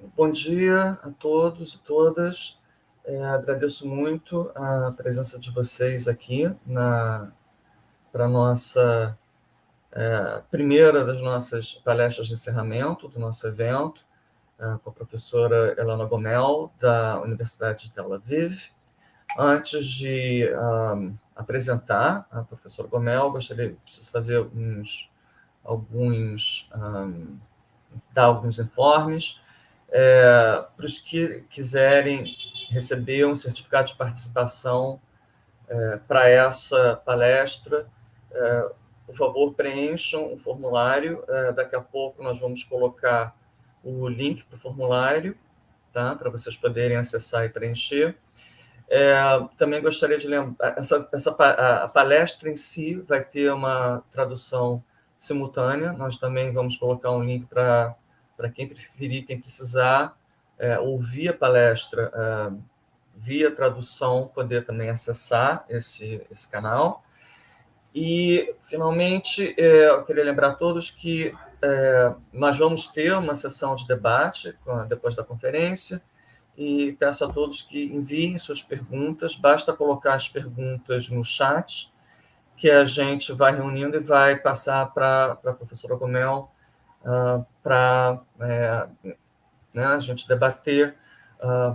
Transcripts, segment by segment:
Bom dia a todos e todas. Agradeço muito a presença de vocês aqui para a nossa primeira das nossas palestras de encerramento do nosso evento, com a professora Elana Gomel, da Universidade de Tel Aviv. Antes de apresentar a professora Gomel, preciso fazer dar alguns informes. Para os que quiserem receber um certificado de participação para essa palestra, por favor, preencham o formulário. Daqui a pouco nós vamos colocar o link para o formulário, tá? Para vocês poderem acessar e preencher. Também gostaria de lembrar, a palestra em si vai ter uma tradução simultânea. Nós também vamos colocar um link para quem preferir, quem precisar ouvir a palestra via tradução, poder também acessar esse canal. E, finalmente, eu queria lembrar a todos que nós vamos ter uma sessão de debate depois da conferência, e peço a todos que enviem suas perguntas. Basta colocar as perguntas no chat, que a gente vai reunindo e vai passar para a professora Gomel para a gente debater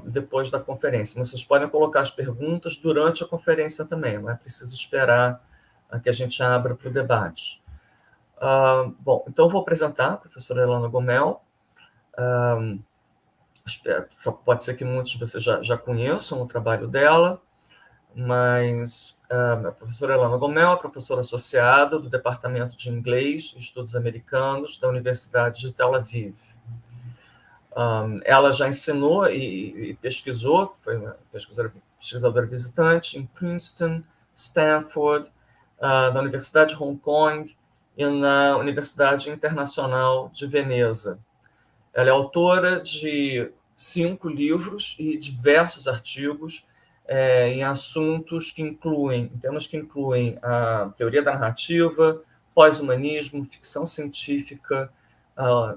depois da conferência. Vocês podem colocar as perguntas durante a conferência também, não é preciso esperar que a gente abra para o debate. Bom, então eu vou apresentar a professora Elana Gomel. Pode ser que muitos de vocês já conheçam o trabalho dela, mas a professora Elana Gomel é professora associada do Departamento de Inglês e Estudos Americanos da Universidade de Tel Aviv. Ela já ensinou e pesquisou, foi uma pesquisadora visitante em Princeton, Stanford, na Universidade de Hong Kong e na Universidade Internacional de Veneza. Ela é autora de 5 livros e diversos artigos em assuntos temas que incluem a teoria da narrativa, pós-humanismo, ficção científica,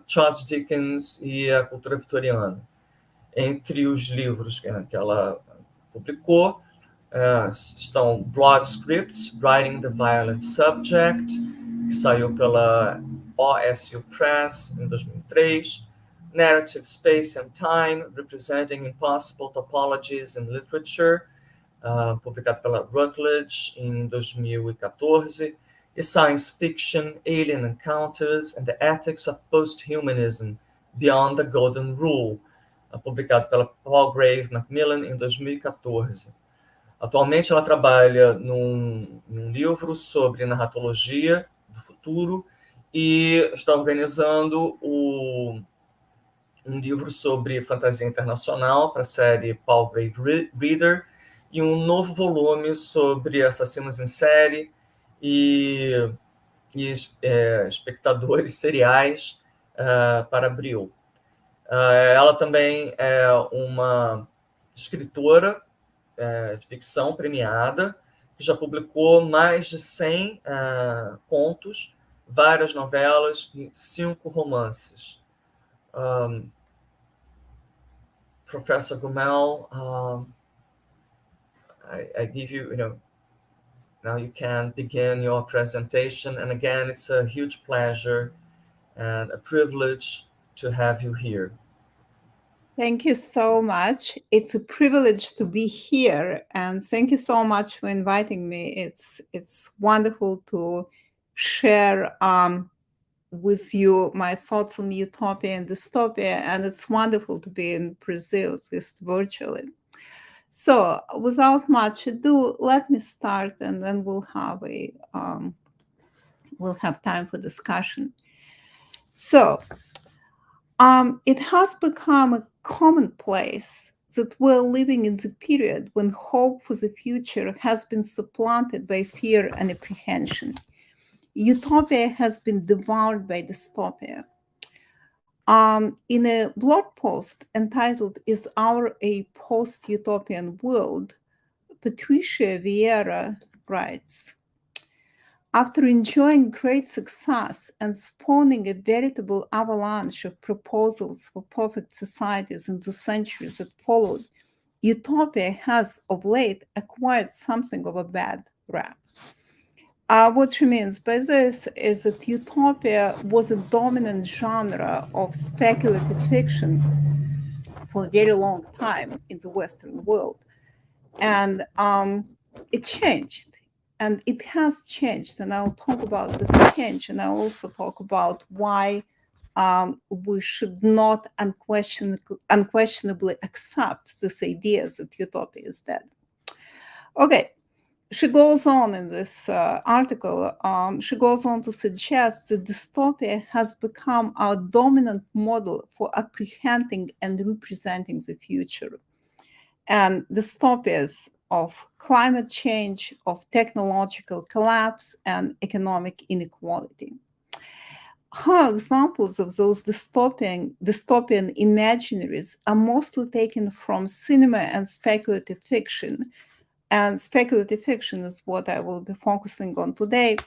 Charles Dickens e a cultura vitoriana. Entre os livros que ela publicou estão Broad Scripts, Writing the Violent Subject, que saiu pela OSU Press em 2003, Narrative Space and Time, Representing Impossible Topologies in Literature, publicado pela Routledge em 2014, e Science Fiction, Alien Encounters and the Ethics of Post-Humanism, Beyond the Golden Rule, publicado pela Palgrave Macmillan em 2014. Atualmente ela trabalha num livro sobre narratologia do futuro e está organizando um livro sobre fantasia internacional para a série Palgrave Reader e um novo volume sobre assassinos em série e espectadores seriais para Abril. Ela também é uma escritora de ficção premiada, que já publicou mais de 100 contos, várias novelas e 5 romances. Professor Gomel, I give you, now you can begin your presentation. And again, it's a huge pleasure and a privilege to have you here. Thank you so much. It's a privilege to be here, and thank you so much for inviting me. It's wonderful to share with you my thoughts on utopia and dystopia, and it's wonderful to be in Brazil, at least virtually. So, without much ado, let me start, and then we'll have time for discussion. So, it has become a commonplace that we're living in the period when hope for the future has been supplanted by fear and apprehension. Utopia has been devoured by dystopia. In a blog post entitled "Is Our a Post-Utopian World?", Patricia Vieira writes, after enjoying great success and spawning a veritable avalanche of proposals for perfect societies in the centuries that followed, utopia has of late acquired something of a bad rap. What she means by this is that utopia was a dominant genre of speculative fiction for a very long time in the Western world. And it changed. And it has changed. And I'll talk about this change. And I'll also talk about why we should not unquestionably accept this idea that utopia is dead. Okay. She goes on in this article, she goes on to suggest that dystopia has become our dominant model for apprehending and representing the future. And dystopias of climate change, of technological collapse, and economic inequality. Her examples of those dystopian imaginaries are mostly taken from cinema and speculative fiction. And speculative fiction is what I will be focusing on today,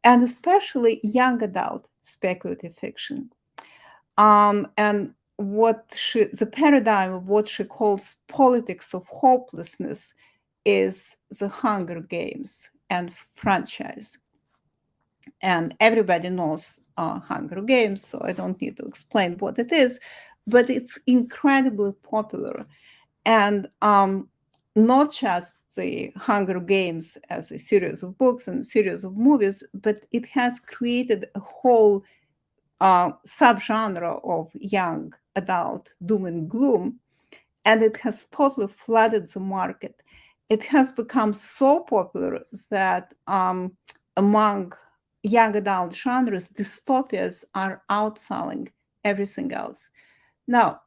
and especially young adult speculative fiction. And the paradigm of what she calls politics of hopelessness is the Hunger Games and franchise. And everybody knows Hunger Games, so I don't need to explain what it is, but it's incredibly popular. And not just the Hunger Games as a series of books and a series of movies, but it has created a whole subgenre of young adult doom and gloom, and it has totally flooded the market. It has become so popular that among young adult genres, dystopias are outselling everything else. Now,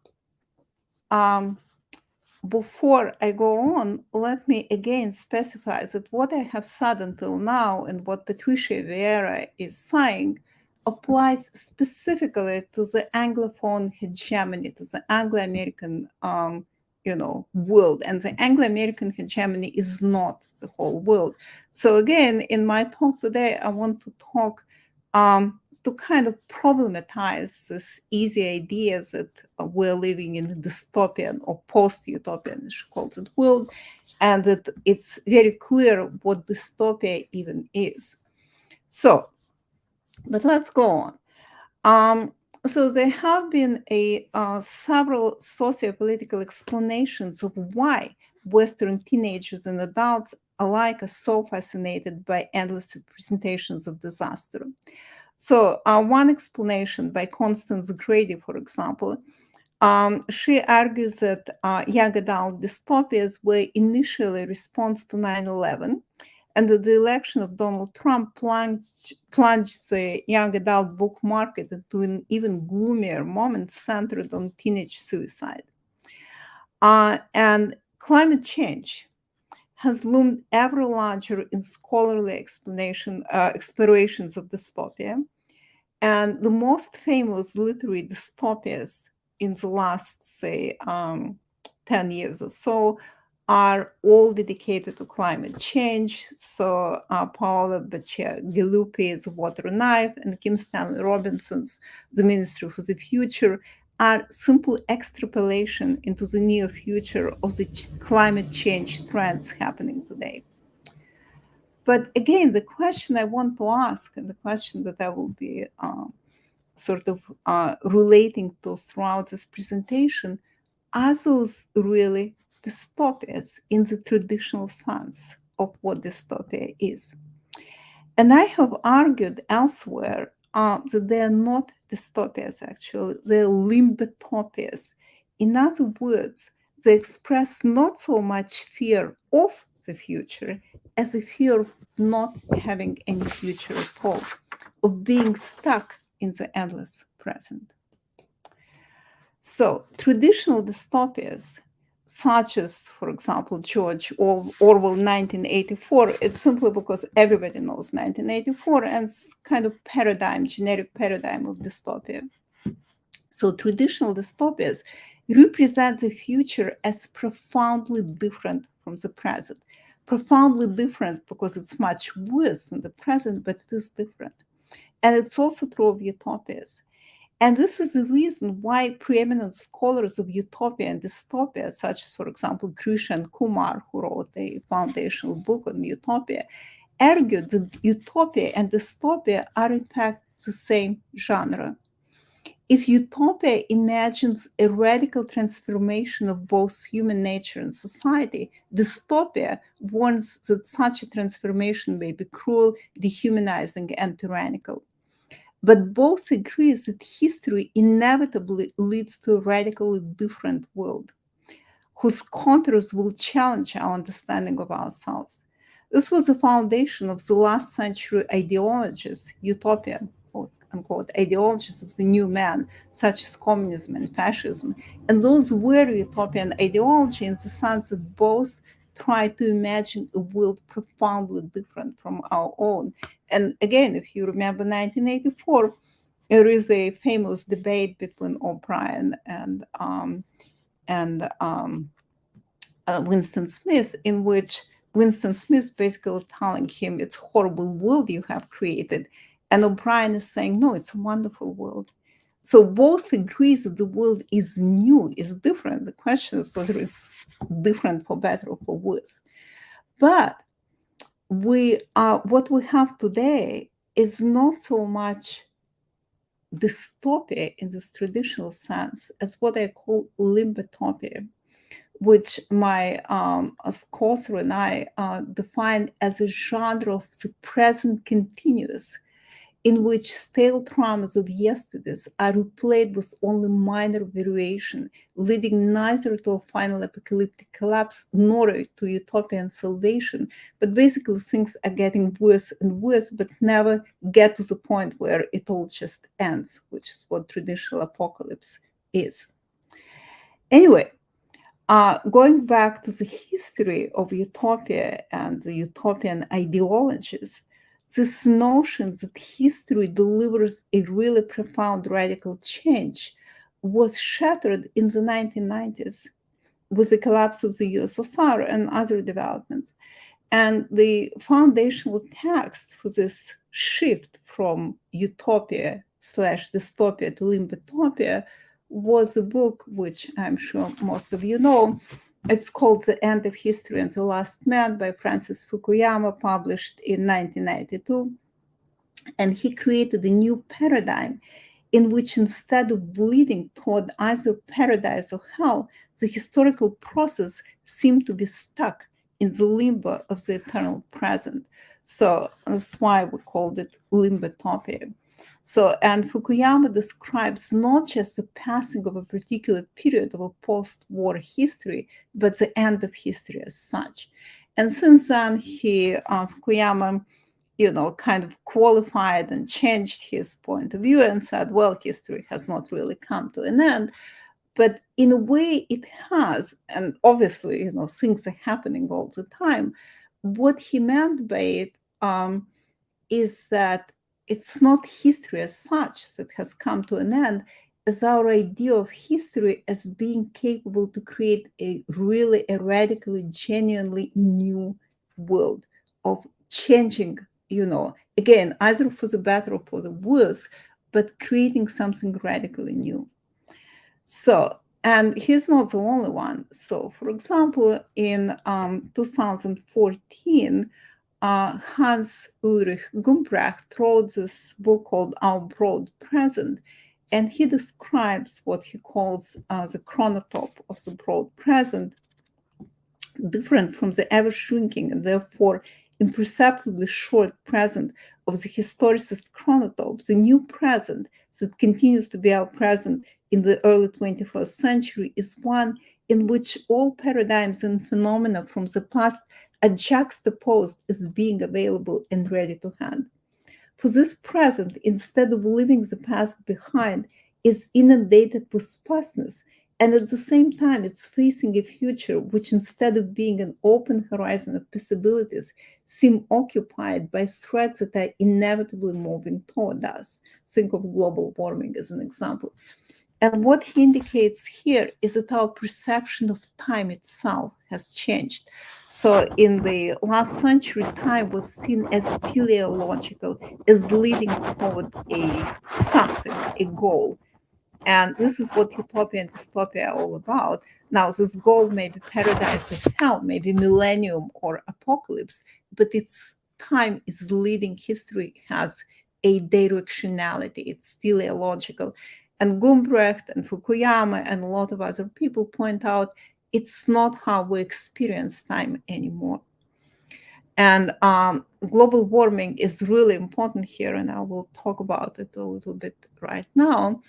before I go on, let me again specify that what I have said until now and what Patricia Vieira is saying applies specifically to the Anglophone hegemony, to the Anglo-American world. And the Anglo-American hegemony is not the whole world. So again, in my talk today, I want to talk to kind of problematize this easy idea that we're living in a dystopian or post-utopian, she calls it, world, and that it's very clear what dystopia even is. So, but let's go on. So there have been several socio-political explanations of why Western teenagers and adults alike are so fascinated by endless representations of disaster. So one explanation by Constance Grady, for example, she argues that young adult dystopias were initially a response to 9/11, and that the election of Donald Trump plunged the young adult book market into an even gloomier moment centered on teenage suicide. And climate change has loomed ever larger in scholarly explorations of dystopia. And the most famous literary dystopias in the last, say, 10 years or so are all dedicated to climate change. So Paola Bacigalupi's Water Knife and Kim Stanley Robinson's The Ministry for the Future are simple extrapolation into the near future of the climate change trends happening today. But again, the question I want to ask, and the question that I will be relating to throughout this presentation, are those really dystopias in the traditional sense of what dystopia is? And I have argued elsewhere that they are not dystopias, actually. They're limbotopias. In other words, they express not so much fear of the future as a fear of not having any future at all, of being stuck in the endless present. So traditional dystopias, such as, for example, George Orwell 1984, it's simply because everybody knows 1984 and it's kind of generic paradigm of dystopia. So traditional dystopias represent the future as profoundly different from the present. profoundly different because it's much worse in the present, but it is different. And it's also true of utopias. And this is the reason why preeminent scholars of utopia and dystopia, such as, for example, Krish and Kumar, who wrote a foundational book on utopia, argued that utopia and dystopia are in fact the same genre. If utopia imagines a radical transformation of both human nature and society, dystopia warns that such a transformation may be cruel, dehumanizing, and tyrannical. But both agree that history inevitably leads to a radically different world, whose contours will challenge our understanding of ourselves. This was the foundation of the last century ideologies, utopian, quote unquote, ideologies of the new man, such as communism and fascism. And those were utopian ideology in the sense that both try to imagine a world profoundly different from our own. And again, if you remember 1984, there is a famous debate between O'Brien and Winston Smith, in which Winston Smith basically telling him it's a horrible world you have created, and O'Brien is saying, no, it's a wonderful world. So both agree that the world is new, is different. The question is whether it's different for better or for worse. But what we have today is not so much dystopia in this traditional sense as what I call limbotopia, which my co-author and I define as a genre of the present continuous, in which stale traumas of yesterdays are replayed with only minor variation, leading neither to a final apocalyptic collapse nor to utopian salvation. But basically things are getting worse and worse, but never get to the point where it all just ends, which is what traditional apocalypse is. Anyway, going back to the history of utopia and the utopian ideologies, this notion that history delivers a really profound radical change was shattered in the 1990s with the collapse of the USSR and other developments. And the foundational text for this shift from utopia/dystopia to limbotopia was a book which I'm sure most of you know. It's called The End of History and the Last Man by Francis Fukuyama, published in 1992. And he created a new paradigm in which instead of leading toward either paradise or hell, the historical process seemed to be stuck in the limbo of the eternal present. So that's why we called it limbotopia. So, and Fukuyama describes not just the passing of a particular period of a post-war history, but the end of history as such. And since then, Fukuyama, kind of qualified and changed his point of view and said, well, history has not really come to an end. But in a way it has, and obviously, things are happening all the time. What he meant by it is that it's not history as such that has come to an end, as our idea of history as being capable to create a radically, genuinely new world of changing, again, either for the better or for the worse, but creating something radically new. So, and he's not the only one. So, for example, in 2014, Hans Ulrich Gumprecht wrote this book called Our Broad Present, and he describes what he calls the chronotope of the broad present, different from the ever-shrinking and therefore imperceptibly short present of the historicist chronotope. The new present that continues to be our present in the early 21st century is one in which all paradigms and phenomena from the past are juxtaposed as being available and ready to hand. For this present, instead of leaving the past behind, is inundated with vastness, and at the same time, it's facing a future which, instead of being an open horizon of possibilities, seem occupied by threats that are inevitably moving toward us. Think of global warming as an example. And what he indicates here is that our perception of time itself has changed. So in the last century, time was seen as teleological, as leading toward something, a goal. And this is what utopia and dystopia are all about. Now, this goal may be paradise or hell, maybe millennium or apocalypse, but its time is leading. History has a directionality. It's teleological. And Gumbrecht and Fukuyama and a lot of other people point out it's not how we experience time anymore. And global warming is really important here, and I will talk about it a little bit right now.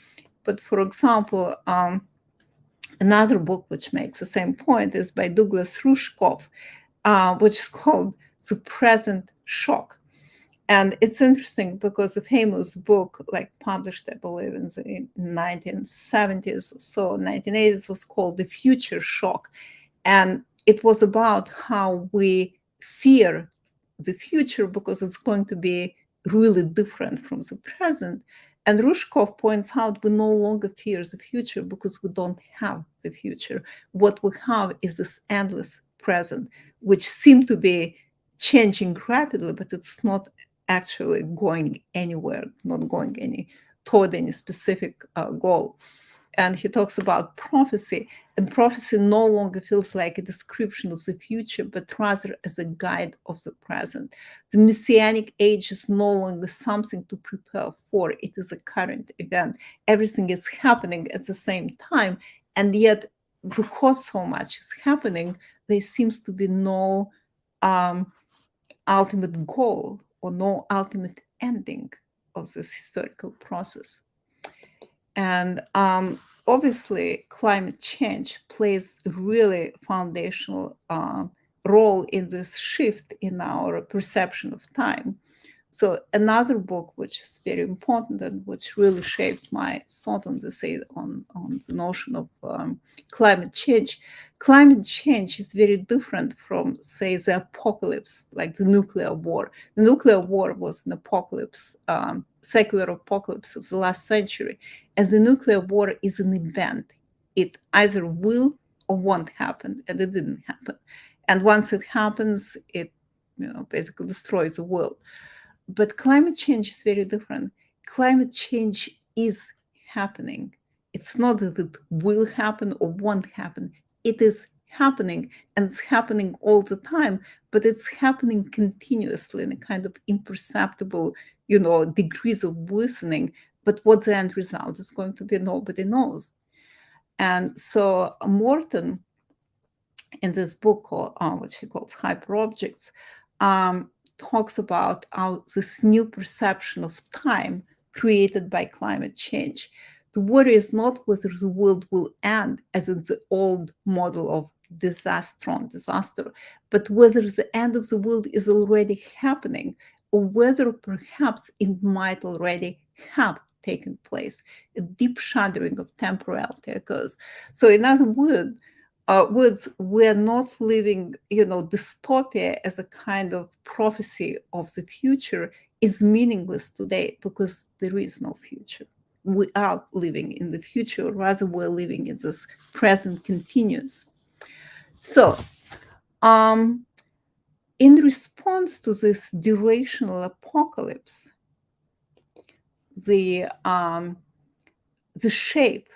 But for example, another book which makes the same point is by Douglas Rushkoff, which is called The Present Shock. And it's interesting because the famous book, like published, I believe, in the 1970s or so, 1980s, was called The Future Shock. And it was about how we fear the future because it's going to be really different from the present. And Rushkoff points out we no longer fear the future because we don't have the future. What we have is this endless present, which seems to be changing rapidly, but it's not actually going anywhere, not going toward any specific goal. And he talks about prophecy, and prophecy no longer feels like a description of the future, but rather as a guide of the present. The messianic age is no longer something to prepare for. It is a current event. Everything is happening at the same time, and yet because so much is happening, there seems to be no ultimate goal or no ultimate ending of this historical process. And obviously, climate change plays a really foundational role in this shift in our perception of time. So another book which is very important and which really shaped my thought on this, on the notion of climate change. Climate change is very different from, say, the apocalypse, like the nuclear war. The nuclear war was an apocalypse, secular apocalypse of the last century. And the nuclear war is an event. It either will or won't happen, and it didn't happen. And once it happens, it basically destroys the world. But climate change is very different. Climate change is happening. It's not that it will happen or won't happen. It is happening, and it's happening all the time, but it's happening continuously in a kind of imperceptible, degrees of worsening. But what the end result is going to be, nobody knows. And so Morton, in this book, which he calls Hyperobjects, talks about how this new perception of time created by climate change. The worry is not whether the world will end, as in the old model of disaster, but whether the end of the world is already happening, or whether perhaps it might already have taken place. A deep shuddering of temporality occurs. So in other words, we're not living, dystopia as a kind of prophecy of the future is meaningless today because there is no future. We are living in the future, rather we're living in this present continuous. So, in response to this durational apocalypse, the shape,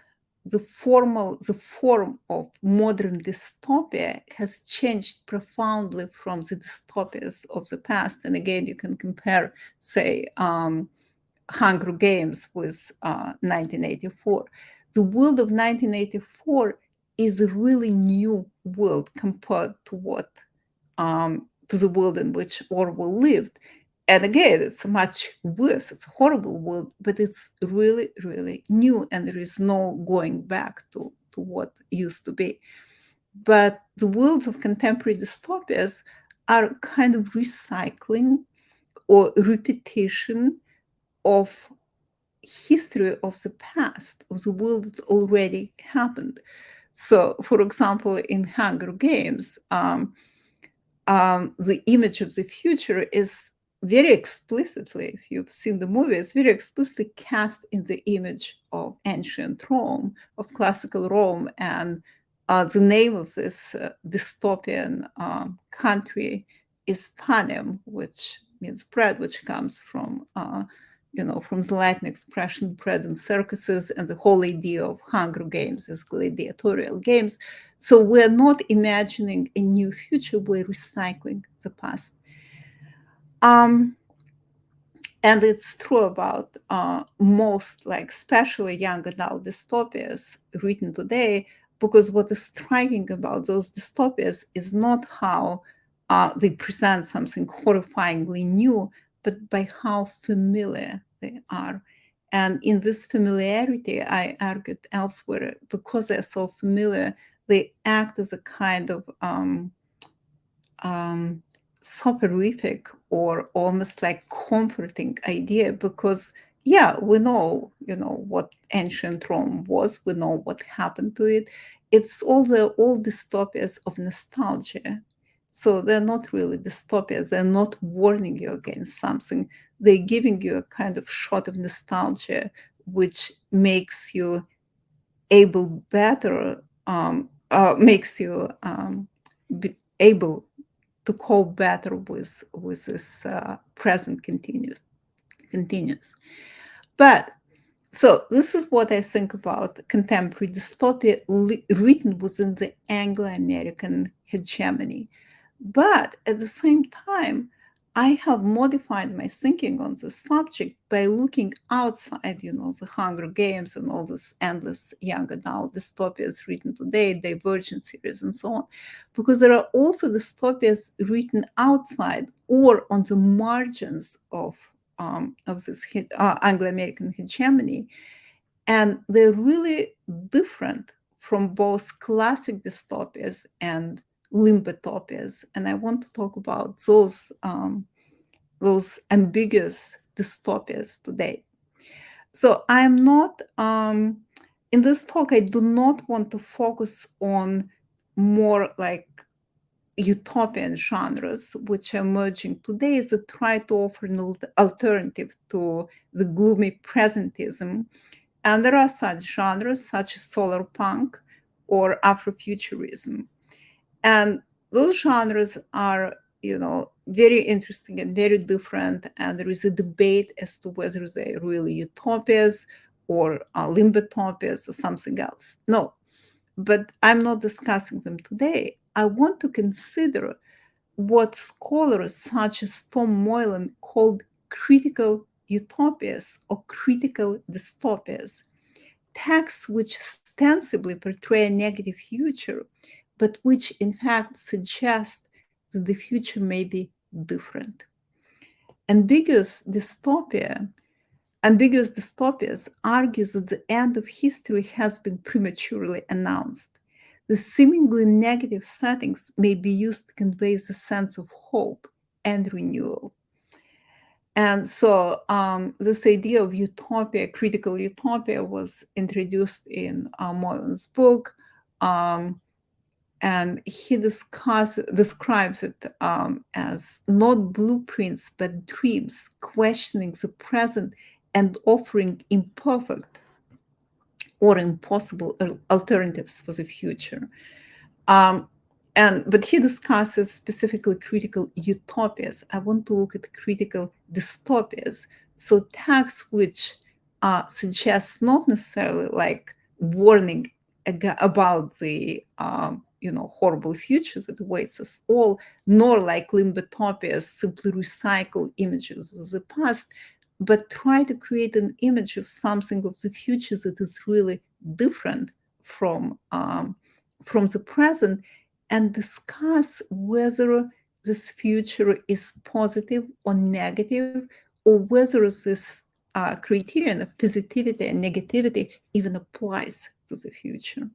the form of modern dystopia has changed profoundly from the dystopias of the past. And again, you can compare, say, Hunger Games with 1984. The world of 1984 is a really new world compared to to the world in which Orwell lived. And again, it's much worse. It's a horrible world, but it's really, really new, and there is no going back to what used to be. But the worlds of contemporary dystopias are kind of recycling or repetition of history of the past, of the world that already happened. So, for example, in Hunger Games, the image of the future is very explicitly, if you've seen the movies, very explicitly cast in the image of ancient Rome, of classical Rome, and the name of this dystopian country is panem, which means bread, which comes from from the Latin expression bread in circuses, and the whole idea of Hunger Games is gladiatorial games. So we're not imagining a new future, we're recycling the past. And it's true about most, like especially young adult dystopias written today, because what is striking about those dystopias is not how they present something horrifyingly new, but by how familiar they are. And in this familiarity, I argued elsewhere, because they're so familiar, they act as a kind of soporific or almost like comforting idea, because we know what ancient Rome was, we know what happened to it. It's all dystopias of nostalgia. So they're not really dystopias, they're not warning you against something, they're giving you a kind of shot of nostalgia which makes you able better makes you be able to cope better with this present continuous. But so this is what I think about contemporary dystopia written within the Anglo-American hegemony. But at the same time, I have modified my thinking on this subject by looking outside, the Hunger Games and all this endless young adult dystopias written today, Divergent series and so on, because there are also dystopias written outside or on the margins of this Anglo-American hegemony, and they're really different from both classic dystopias and limbotopias, and I want to talk about those ambiguous dystopias today. So I'm not in this talk. I do not want to focus on more like utopian genres which are emerging today that try to offer an alternative to the gloomy presentism. And there are such genres such as solar punk or Afrofuturism. And those genres are, very interesting and very different. And there is a debate as to whether they're really utopias or limbotopias or something else. No, but I'm not discussing them today. I want to consider what scholars such as Tom Moylan called critical utopias or critical dystopias, texts which ostensibly portray a negative future, but which in fact suggest that the future may be different. Ambiguous dystopias argue that the end of history has been prematurely announced. The seemingly negative settings may be used to convey the sense of hope and renewal. And so this idea of utopia, critical utopia, was introduced in Moylan's book, and he describes it as not blueprints, but dreams, questioning the present and offering imperfect or impossible alternatives for the future. But he discusses specifically critical utopias. I want to look at critical dystopias. So texts which suggest not necessarily like warning about the horrible future that awaits us all, nor like limbotopias simply recycle images of the past, but try to create an image of something of the future that is really different from the present, and discuss whether this future is positive or negative, or whether this criterion of positivity and negativity even applies to the future.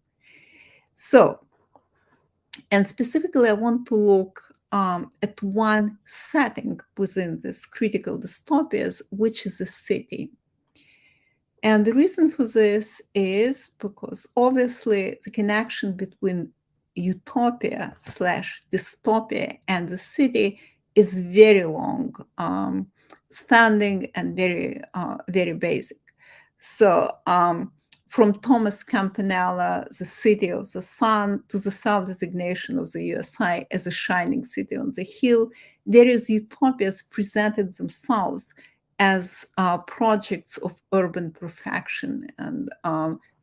So, and specifically, I want to look at one setting within this critical dystopias, which is a city. And the reason for this is because obviously the connection between utopia / dystopia and the city is very long standing and very basic. So from Thomas Campanella, the city of the sun, to the self-designation of the USI as a shining city on the hill, various utopias presented themselves as projects of urban perfection. And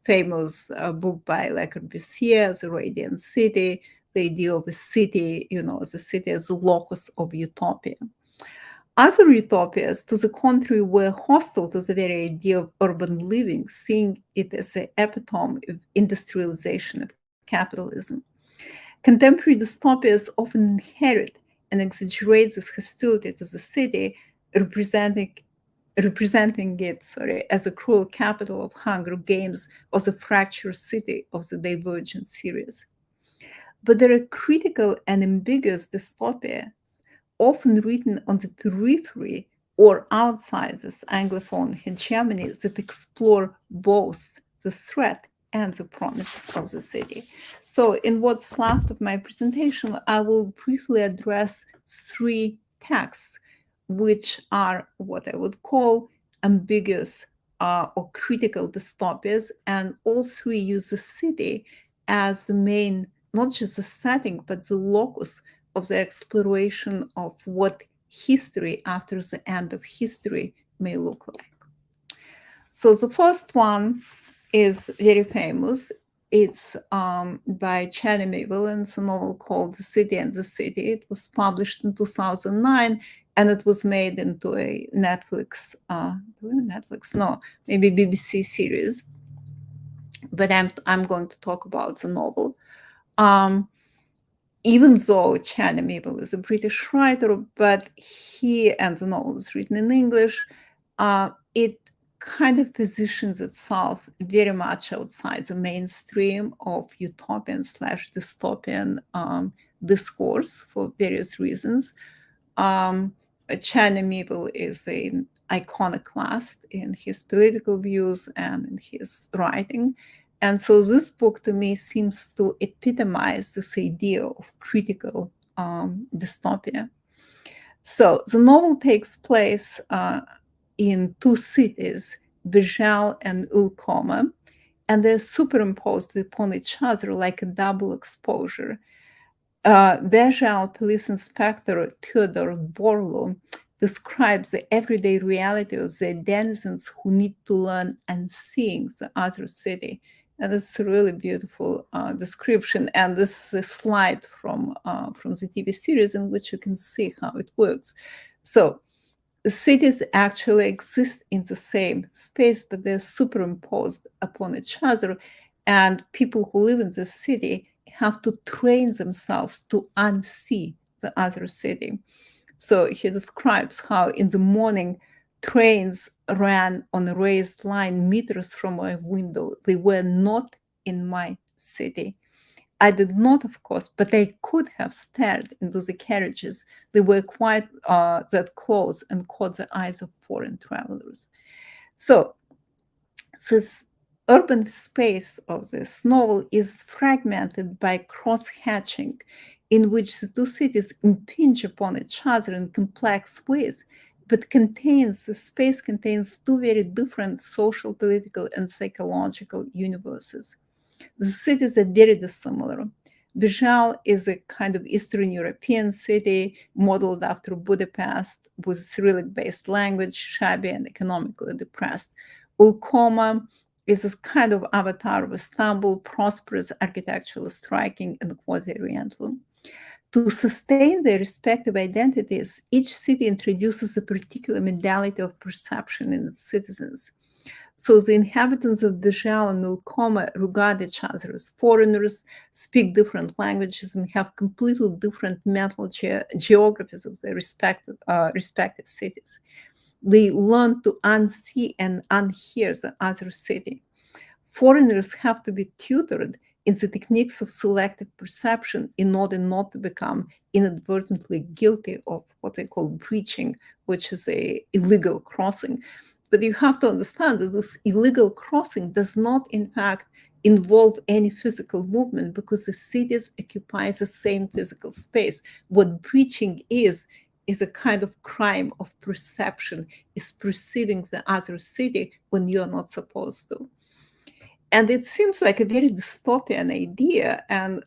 famous book by Le Corbusier, The Radiant City, the idea of a city, the city as a locus of utopia. Other utopias, to the contrary, were hostile to the very idea of urban living, seeing it as an epitome of industrialization of capitalism. Contemporary dystopias often inherit and exaggerate this hostility to the city, representing it as a cruel capital of Hunger Games or the fractured city of the Divergent series. But there are critical and ambiguous dystopias, often written on the periphery or outside this Anglophone hegemony, that explore both the threat and the promise of the city. So in what's left of my presentation, I will briefly address three texts, which are what I would call ambiguous or critical dystopias, and all three use the city as the main, not just the setting, but the locus of the exploration of what history after the end of history may look like. So the first one is very famous. It's by Channing Mieville, it's a novel called The City and the City. It was published in 2009, and it was made into a Netflix, maybe BBC series. But I'm going to talk about the novel. Even though Channing Mieville is a British writer, but and the novel is written in English, it kind of positions itself very much outside the mainstream of utopian/dystopian discourse for various reasons. Channing Mieville is an iconoclast in his political views and in his writing. And so this book to me seems to epitomize this idea of critical dystopia. So the novel takes place in two cities, Bejal and Ulcoma, and they're superimposed upon each other like a double exposure. Bejal police inspector Theodore Borlo describes the everyday reality of the denizens who need to learn unseeing the other city. And it's a really beautiful description. And this is a slide from the TV series in which you can see how it works. So the cities actually exist in the same space, but they're superimposed upon each other. And people who live in the city have to train themselves to unsee the other city. So he describes how in the morning, trains ran on a raised line meters from my window. They were not in my city. I did not, of course, but I could have stared into the carriages. They were quite that close and caught the eyes of foreign travelers. So this urban space of this novel is fragmented by cross-hatching, in which the two cities impinge upon each other in complex ways, but the space contains two very different social, political, and psychological universes. The cities are very dissimilar. Bejal is a kind of Eastern European city modeled after Budapest with Cyrillic-based language, shabby and economically depressed. Ulcoma is a kind of avatar of Istanbul, prosperous, architecturally striking, and quasi-oriental. To sustain their respective identities, each city introduces a particular modality of perception in its citizens. So the inhabitants of Bejal and Ulcoma regard each other as foreigners, speak different languages, and have completely different mental geographies of their respective cities. They learn to unsee and unhear the other city. Foreigners have to be tutored in the techniques of selective perception in order not to become inadvertently guilty of what they call breaching, which is an illegal crossing. But you have to understand that this illegal crossing does not, in fact, involve any physical movement because the cities occupy the same physical space. What breaching is is a kind of crime of perception, is perceiving the other city when you're not supposed to. And it seems like a very dystopian idea, and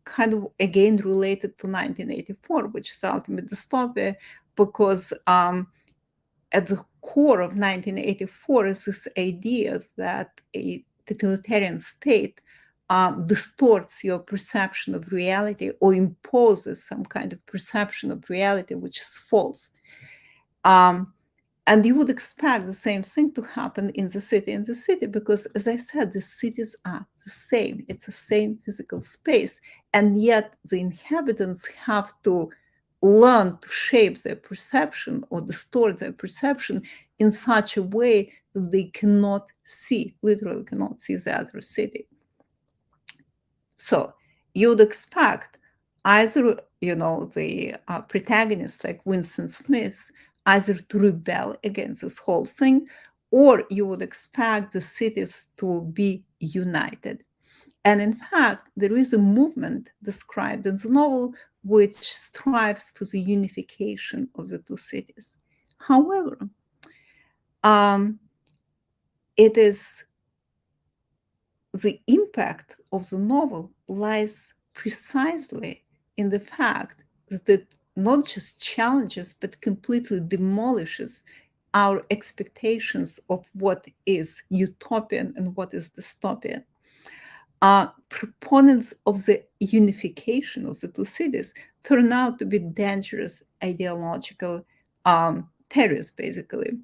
kind of again related to 1984, which is ultimate dystopia, because at the core of 1984 is this idea that a totalitarian state distorts your perception of reality or imposes some kind of perception of reality which is false. And you would expect the same thing to happen in the city, because, as I said, the cities are the same. It's the same physical space. And yet the inhabitants have to learn to shape their perception or distort their perception in such a way that they cannot see, literally cannot see the other city. So you would expect either, the protagonist like Winston Smith, either to rebel against this whole thing, or you would expect the cities to be united. And in fact, there is a movement described in the novel which strives for the unification of the two cities. However, it is the impact of the novel lies precisely in the fact that it not just challenges, but completely demolishes our expectations of what is utopian and what is dystopian. Proponents of the unification of the two cities turn out to be dangerous ideological terrorists, basically.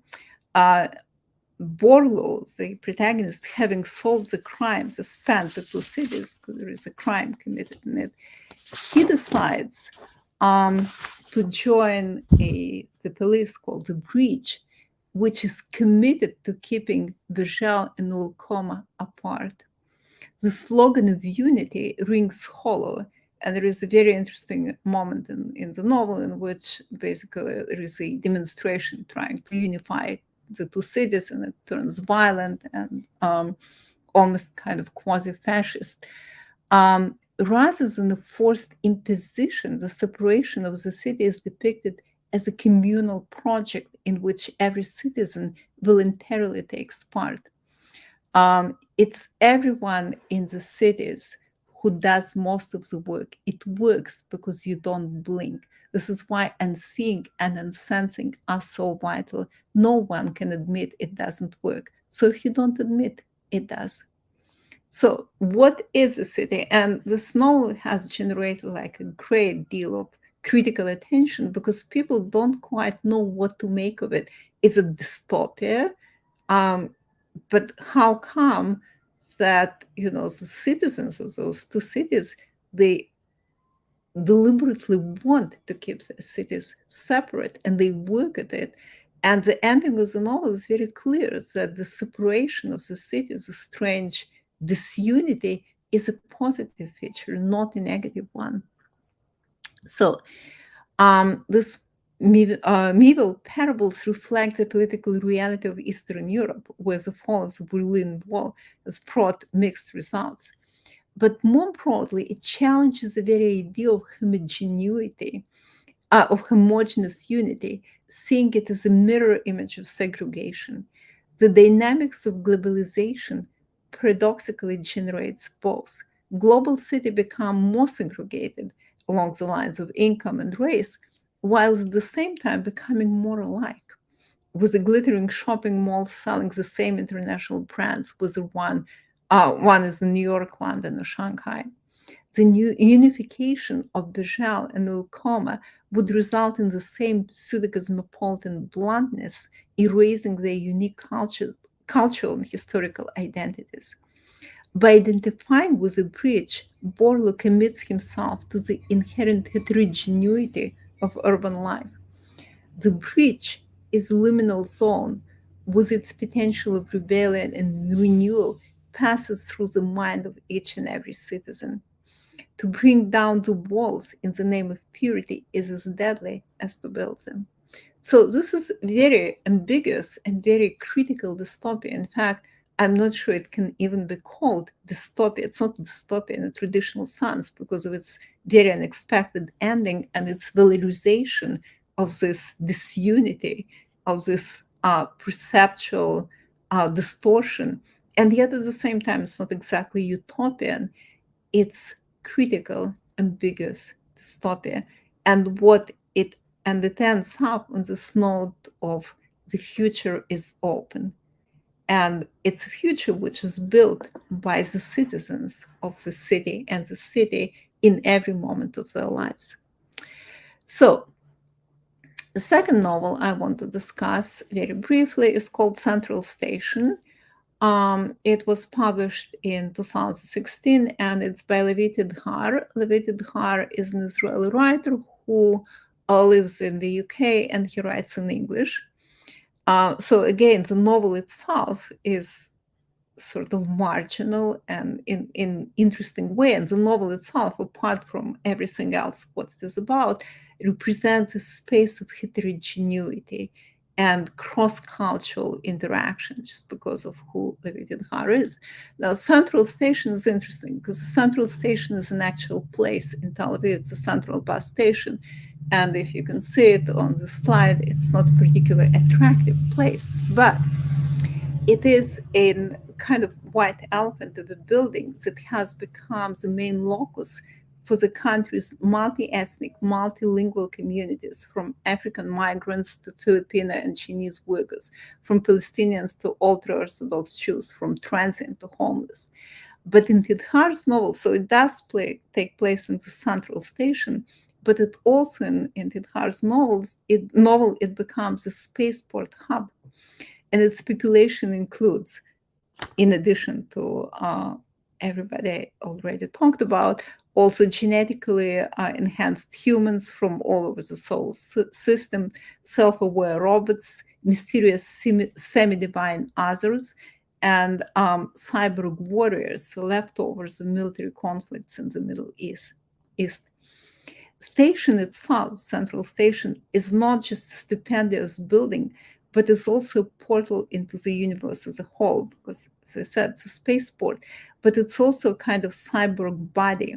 Borlo, the protagonist, having solved the crimes that span the two cities, because there is a crime committed in it, he decides to join the police called the Breach, which is committed to keeping Virgil and Ulcoma apart. The slogan of unity rings hollow, and there is a very interesting moment in the novel in which basically there is a demonstration trying to unify the two cities, and it turns violent and almost kind of quasi-fascist. Rather than a forced imposition, the separation of the city is depicted as a communal project in which every citizen voluntarily takes part. It's everyone in the cities who does most of the work. It works because you don't blink. This is why unseeing and unsensing are so vital. No one can admit it doesn't work. So if you don't admit, it does. So what is a city? And this novel has generated like a great deal of critical attention because people don't quite know what to make of it. It's a dystopia, but how come that, the citizens of those two cities, they deliberately want to keep the cities separate and they work at it? And the ending of the novel is very clear that the separation of the cities, the strange disunity, is a positive feature, not a negative one. So this medieval parables reflect the political reality of Eastern Europe, where the fall of the Berlin Wall has brought mixed results. But more broadly, it challenges the very idea of homogeneity, of homogeneous unity, seeing it as a mirror image of segregation. The dynamics of globalization paradoxically generates both. Global cities become more segregated along the lines of income and race, while at the same time becoming more alike, with a glittering shopping mall selling the same international brands, with one is in New York, London, or Shanghai. The new unification of Virgil and Ulcoma would result in the same pseudo-cosmopolitan bluntness, erasing their unique cultural and historical identities. By identifying with the Breach, Borlo commits himself to the inherent heterogeneity of urban life. The Breach is a liminal zone with its potential of rebellion and renewal passes through the mind of each and every citizen. To bring down the walls in the name of purity is as deadly as to build them. So this is very ambiguous and very critical dystopia. In fact, I'm not sure it can even be called dystopia. It's not dystopia in a traditional sense because of its very unexpected ending and its valorization of this disunity, of this perceptual distortion. And yet at the same time, it's not exactly utopian. It's critical, ambiguous dystopia. And it ends up on this note of the future is open. And it's a future which is built by the citizens of the city and the city in every moment of their lives. So the second novel I want to discuss very briefly is called Central Station. It was published in 2016 and it's by Levi Tidhar. Levi Tidhar is an Israeli writer who lives in the UK and he writes in English. So again, the novel itself is sort of marginal and in interesting way. And the novel itself, apart from everything else, what it is about, represents a space of heterogeneity and cross-cultural interaction just because of who Levi Tidhar is. Now, Central Station is interesting because Central Station is an actual place in Tel Aviv. It's a central bus station. And if you can see it on the slide, it's not a particularly attractive place, but it is a kind of white elephant of a building that has become the main locus for the country's multi-ethnic, multilingual communities, from African migrants to Filipino and Chinese Uyghurs, from Palestinians to ultra-Orthodox Jews, from transient to homeless. But in Tidhar's novel, so it does take place in the Central Station, but it also in Tidhar's novel, it becomes a spaceport hub. And its population includes, in addition to everybody already talked about, also genetically enhanced humans from all over the solar system, self-aware robots, mysterious semi-divine others, and cyborg warriors, leftovers of military conflicts in the Middle East. Station itself, Central Station, is not just a stupendous building, but it's also a portal into the universe as a whole, because, as I said, it's a spaceport, but it's also a kind of cyborg body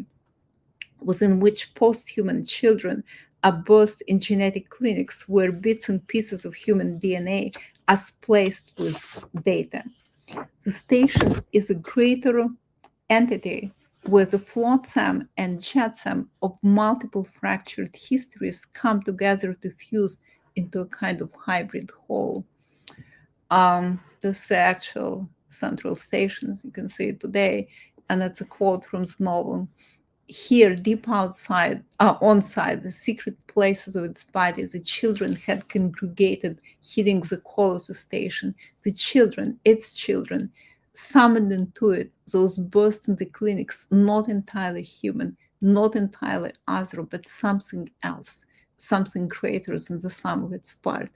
within which post-human children are birthed in genetic clinics where bits and pieces of human DNA are spliced with data. The station is a greater entity where the flotsam and jetsam of multiple fractured histories come together to fuse into a kind of hybrid whole. This is the actual Central Station, as you can see it today, and that's a quote from the novel. Here, deep outside, on-site, the secret places of its body, the children had congregated, heeding the call of the station. The children, its children, summoned into it, those burst in the clinics, not entirely human, not entirely other, but something else, something greater than the sum of its part.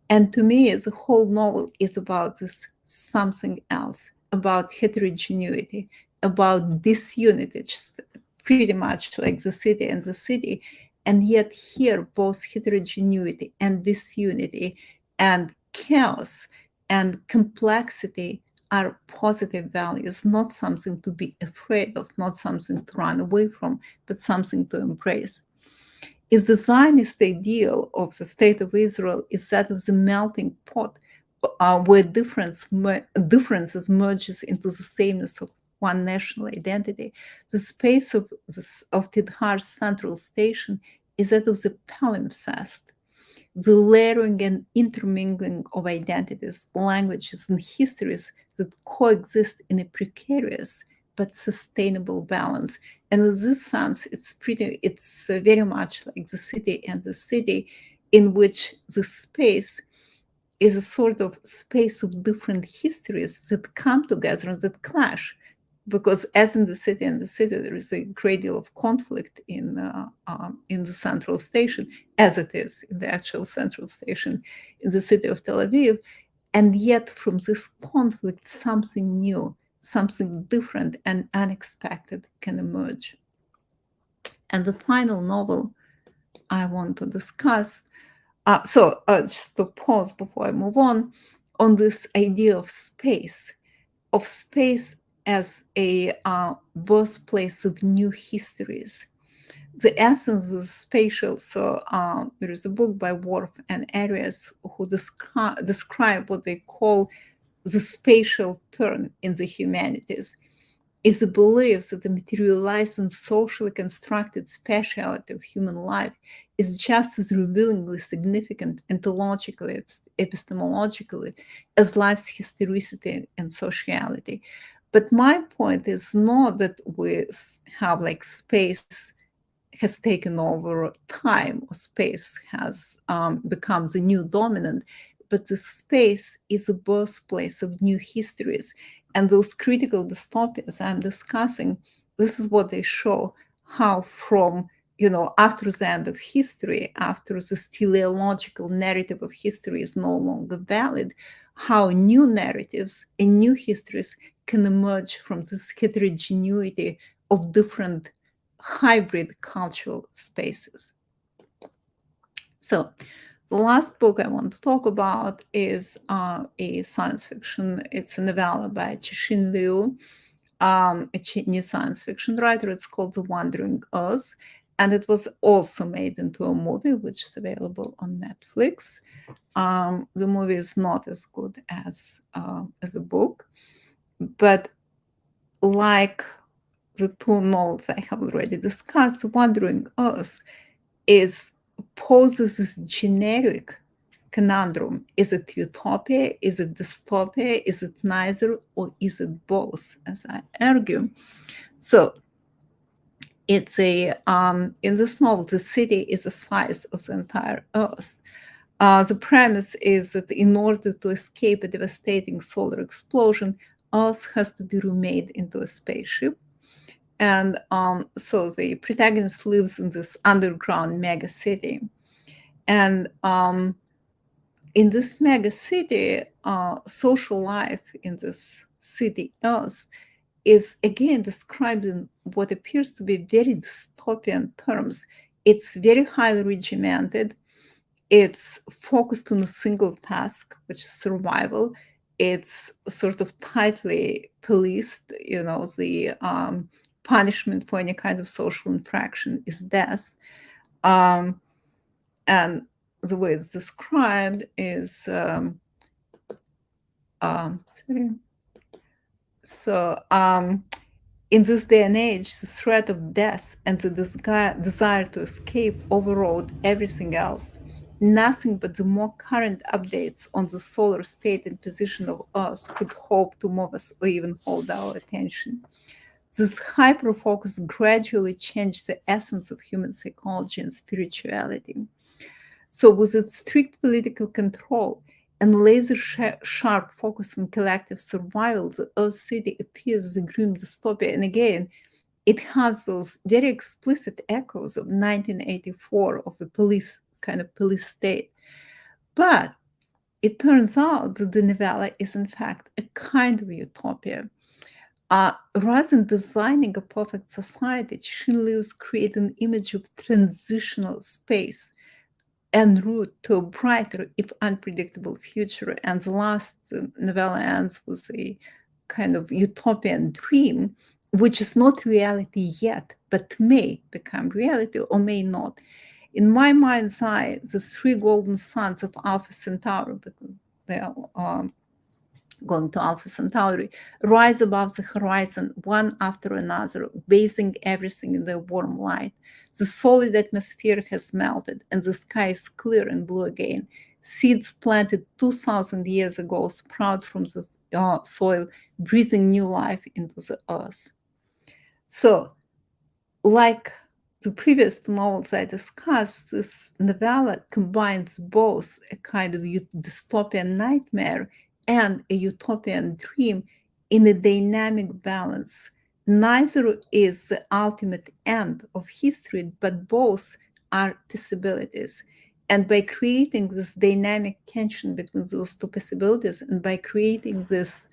And to me, the whole novel is about this something else, about heterogeneity, about disunity, just pretty much like the city and the city. And yet here, both heterogeneity and disunity and chaos and complexity are positive values, not something to be afraid of, not something to run away from, but something to embrace. If the Zionist ideal of the State of Israel is that of the melting pot, where differences merges into the sameness of one national identity, the space of Tidhar's Central Station is that of the palimpsest, the layering and intermingling of identities, languages, and histories that coexist in a precarious but sustainable balance. And in this sense, it's very much like the city and the city, in which the space is a sort of space of different histories that come together and that clash. Because as in the city and the city, there is a great deal of conflict in the Central Station, as it is in the actual Central Station in the city of Tel Aviv. And yet from this conflict, something new, something different and unexpected can emerge. And the final novel I want to discuss, just to pause before I move on this idea of space, of space as a birthplace of new histories. The essence was spatial. So there is a book by Worf and Arias who describe what they call the spatial turn in the humanities. Is the belief that the materialized and socially constructed spatiality of human life is just as revealingly significant ontologically, epistemologically, as life's historicity and sociality. But my point is not that we have like space has taken over time, or space has become the new dominant, but the space is a birthplace of new histories. And those critical dystopias I'm discussing, this is what they show, how from, after the end of history, after the teleological narrative of history is no longer valid, how new narratives and new histories can emerge from this heterogeneity of different hybrid cultural spaces. So the last book I want to talk about is a science fiction. It's a novella by Cixin Liu, a Chinese science fiction writer. It's called The Wandering Earth, and it was also made into a movie, which is available on Netflix. The movie is not as good as a book, but like the two novels I have already discussed, Wandering Earth poses this generic conundrum. Is it utopia? Is it dystopia? Is it neither? Or is it both, as I argue? So it's in this novel, the city is the size of the entire Earth. The premise is that in order to escape a devastating solar explosion, Earth has to be remade into a spaceship. And so the protagonist lives in this underground mega city. And in this mega city, social life in this city Earth is again described in what appears to be very dystopian terms. It's very highly regimented. It's focused on a single task, which is survival. It's sort of tightly policed. The punishment for any kind of social infraction is death. And the way it's described is, sorry. So in this day and age, the threat of death and the desire to escape overrode everything else. Nothing but the more current updates on the solar state and position of Earth could hope to move us or even hold our attention. This hyper-focus gradually changed the essence of human psychology and spirituality. So with its strict political control and laser-sharp focus on collective survival, the Earth City appears as a grim dystopia. And again, it has those very explicit echoes of 1984 of a police state. But it turns out that the novella is in fact a kind of utopia. Rather than designing a perfect society, Cixin Liu's create an image of transitional space en route to a brighter, if unpredictable, future. And the last novella ends with a kind of utopian dream, which is not reality yet, but may become reality or may not. In my mind's eye, the three golden suns of Alpha Centauri, because they are going to Alpha Centauri, rise above the horizon one after another, bathing everything in their warm light. The solid atmosphere has melted and the sky is clear and blue again. Seeds planted 2,000 years ago sprout from the soil, breathing new life into the earth. So, like the previous two novels I discussed, this novella combines both a kind of dystopian nightmare and a utopian dream in a dynamic balance. Neither is the ultimate end of history, but both are possibilities. And by creating this dynamic tension between those two possibilities, and by creating this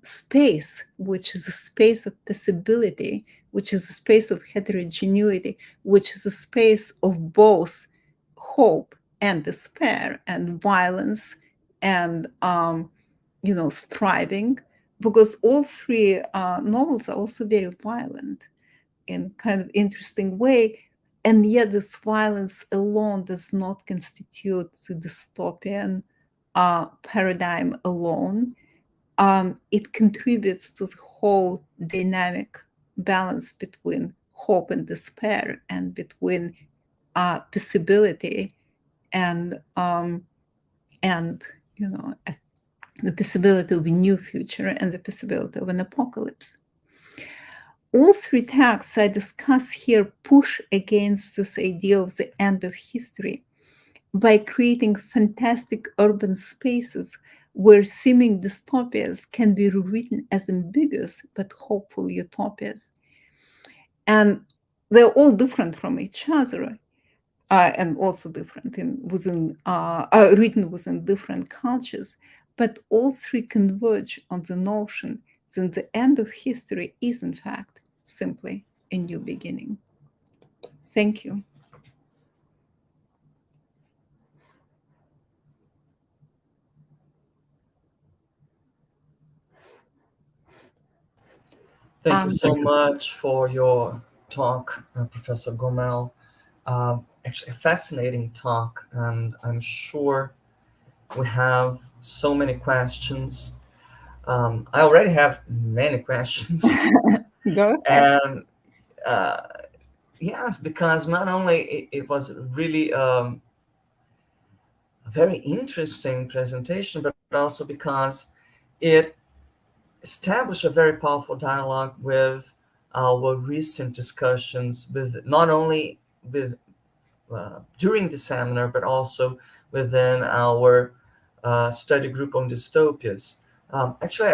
space, which is a space of possibility, which is a space of heterogeneity, which is a space of both hope and despair and violence and striving, because all three novels are also very violent in kind of interesting way. And yet this violence alone does not constitute the dystopian paradigm alone. It contributes to the whole dynamic balance between hope and despair, and between possibility and the possibility of a new future and the possibility of an apocalypse. All three texts I discuss here push against this idea of the end of history by creating fantastic urban spaces where seeming dystopias can be rewritten as ambiguous but hopeful utopias. And they're all different from each other, and also different written within different cultures. But all three converge on the notion that the end of history is, in fact, simply a new beginning. Thank you. Thank you so much for your talk, Professor Gomel. Actually, a fascinating talk, and I'm sure we have so many questions. I already have many questions. Go ahead. And yes, because not only it was really a very interesting presentation, but also because it established a very powerful dialogue with our recent discussions, with not only with during the seminar, but also within our study group on dystopias. Actually,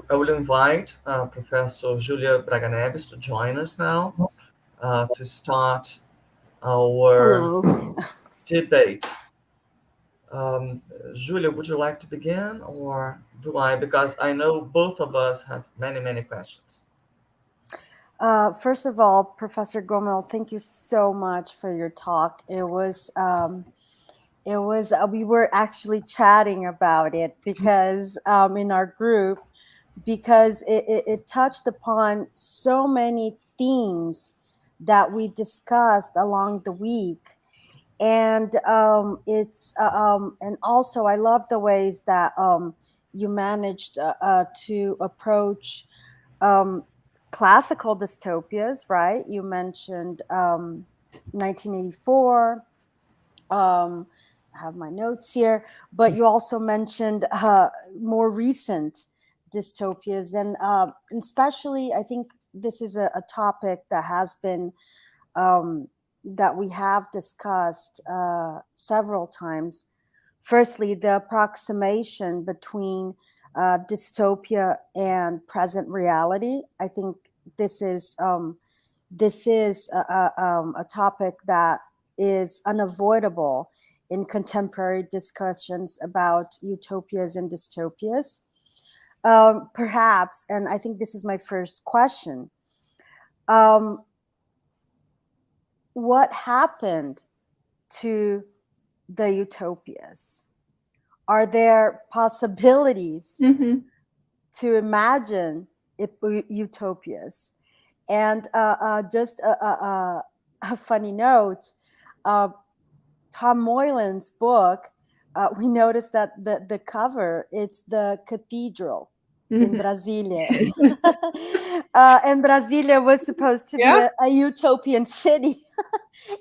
I will invite Professor Julia Braga Neves to join us now to start our debate. Julia, would you like to begin, or do I? Because I know both of us have many, many questions. First of all, Professor Gomel, thank you so much for your talk. It was we were actually chatting about it because in our group, because it touched upon so many themes that we discussed along the week. And and also I love the ways that you managed to approach classical dystopias, right? You mentioned 1984. I have my notes here, but you also mentioned more recent dystopias, and especially I think this is a topic that has been that we have discussed several times. Firstly, the approximation between dystopia and present reality. I think this is a topic that is unavoidable in contemporary discussions about utopias and dystopias. Perhaps, and I think this is my first question, what happened to the utopias? Are there possibilities to imagine utopias? And just a funny note, Tom Moylan's book, we noticed that the cover, it's the cathedral in Brasilia. And Brasilia was supposed to be a utopian city,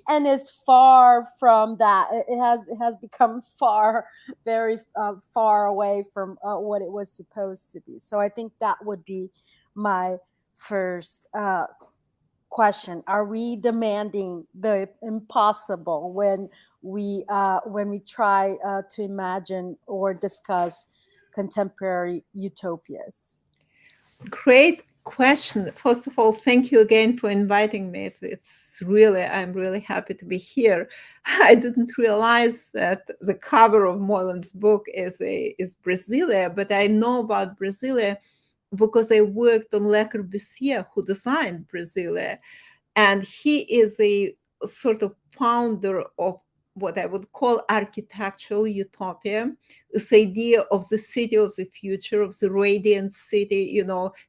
and is far from that. It has become very far away from what it was supposed to be. So I think that would be my first question. Are we demanding the impossible when we try to imagine or discuss contemporary utopias? Great question. First of all, thank you again for inviting me. I'm really happy to be here. I didn't realize that the cover of Moylan's book is Brasilia, but I know about Brasilia because I worked on Le Corbusier, who designed Brasilia, and he is a sort of founder of what I would call architectural utopia, this idea of the city of the future, of the radiant city,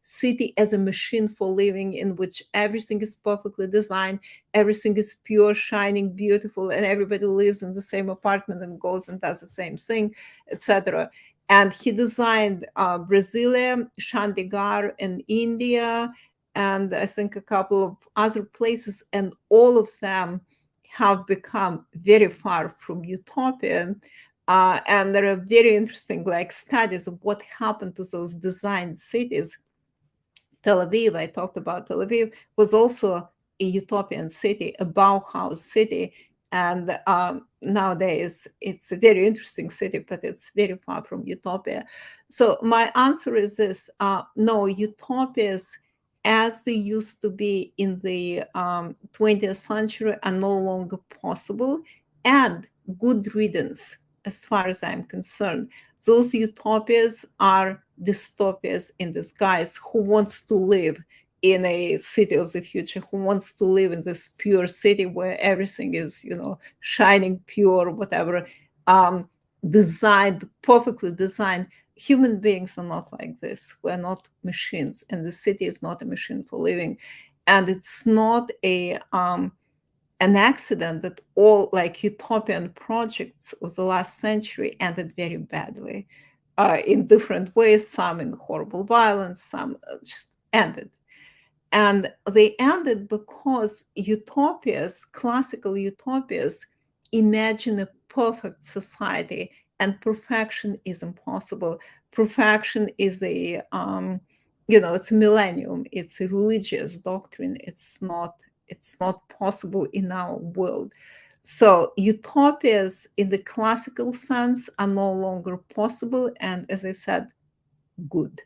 city as a machine for living, in which everything is perfectly designed, everything is pure, shining, beautiful, and everybody lives in the same apartment and goes and does the same thing, etc. And he designed Brasilia, Chandigarh in India, and I think a couple of other places, and all of them have become very far from utopian. And there are very interesting studies of what happened to those designed cities. Tel Aviv, I talked about Tel Aviv, was also a utopian city, a Bauhaus city. And nowadays, it's a very interesting city, but it's very far from utopia. So my answer is this: no, utopias as they used to be in the 20th century are no longer possible, and good riddance, as far as I'm concerned. Those utopias are dystopias in disguise. Who wants to live in a city of the future? Who wants to live in this pure city where everything is, shining pure, whatever, designed, perfectly designed? Human beings are not like this. We're not machines, and the city is not a machine for living. And it's not an accident that all utopian projects of the last century ended very badly in different ways, some in horrible violence, some just ended. And they ended because utopias, classical utopias, imagine a perfect society, and perfection is impossible. Perfection is it's a millennium. It's a religious doctrine. It's not possible in our world. So utopias in the classical sense are no longer possible, and as I said, good,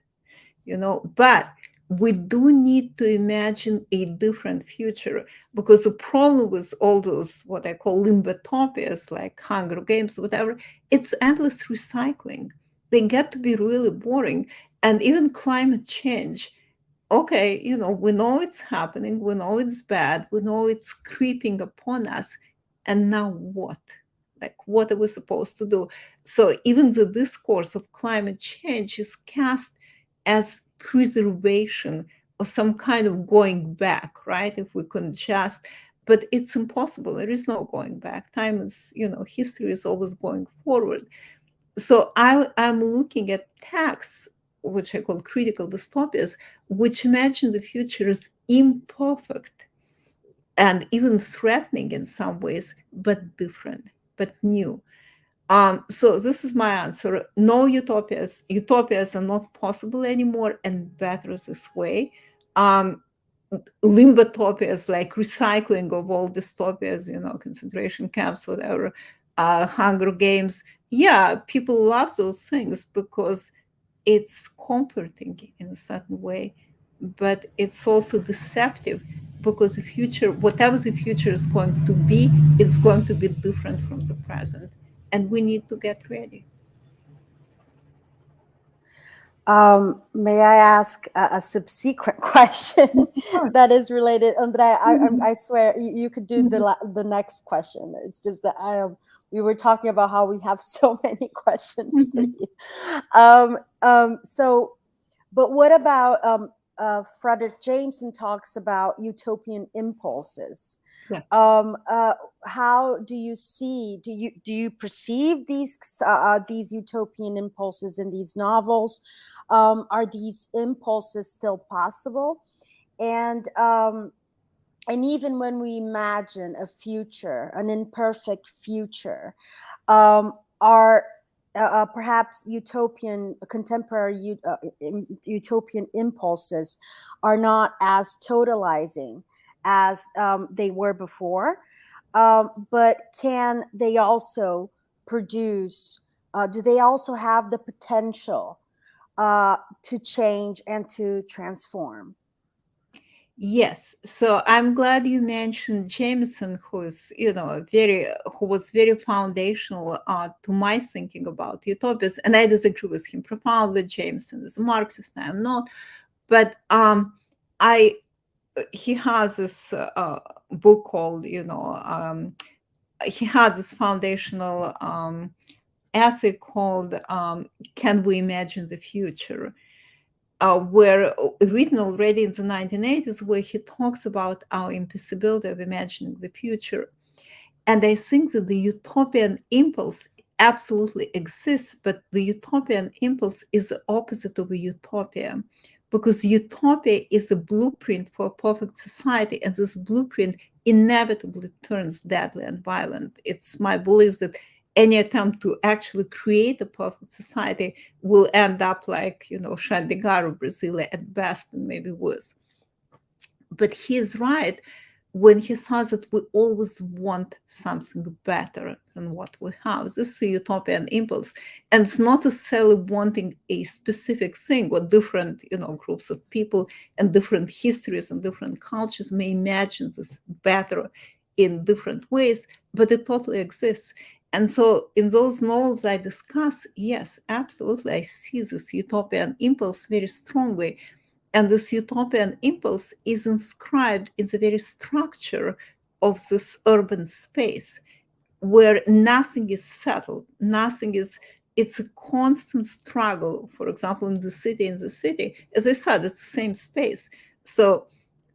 but we do need to imagine a different future, because the problem with all those what I call limbotopias, like Hunger Games, whatever, it's endless recycling. They get to be really boring. And even climate change, okay, we know it's happening, we know it's bad, we know it's creeping upon us, and now what? What are we supposed to do? So even the discourse of climate change is cast as preservation or some kind of going back, right? If we can just, but it's impossible. There is no going back. Time is, history is always going forward. So I'm looking at texts, which I call critical dystopias, which imagine the future as imperfect and even threatening in some ways, but different, but new. So this is my answer. No utopias. Utopias are not possible anymore, and better this way. Limbotopias, like recycling of all dystopias, concentration camps, whatever, Hunger Games. Yeah, people love those things because it's comforting in a certain way, but it's also deceptive, because the future, whatever the future is going to be, it's going to be different from the present, and we need to get ready. May I ask a subsequent question that is related? Andrea, I swear you could do the next question. It's just that we were talking about how we have so many questions for you. But what about Frederick Jameson talks about utopian impulses? Yeah. How do you see? Do you perceive these utopian impulses in these novels? Are these impulses still possible? And even when we imagine a future, an imperfect future, are perhaps contemporary utopian impulses are not as totalizing as they were before, but can they also produce? Do they also have the potential to change and to transform? Yes. So I'm glad you mentioned Jameson, who's, who was very foundational to my thinking about utopias. And I disagree with him profoundly. Jameson is a Marxist. I am not. But he has this book called, he had this foundational essay called Can We Imagine the Future? Where written already in the 1980s, where he talks about our impossibility of imagining the future. And I think that the utopian impulse absolutely exists, but the utopian impulse is the opposite of a utopia, because utopia is a blueprint for a perfect society, and this blueprint inevitably turns deadly and violent. It's my belief that any attempt to actually create a perfect society will end up like, Chandigarh, Brazil at best, and maybe worse. But he's right when he says that we always want something better than what we have. This is a utopian impulse. And it's not necessarily wanting a specific thing, or different, groups of people and different histories and different cultures may imagine this better in different ways, but it totally exists. And so in those novels I discuss, yes, absolutely, I see this utopian impulse very strongly. And this utopian impulse is inscribed in the very structure of this urban space, where nothing is settled, it's a constant struggle. For example, in the city, as I said, it's the same space. So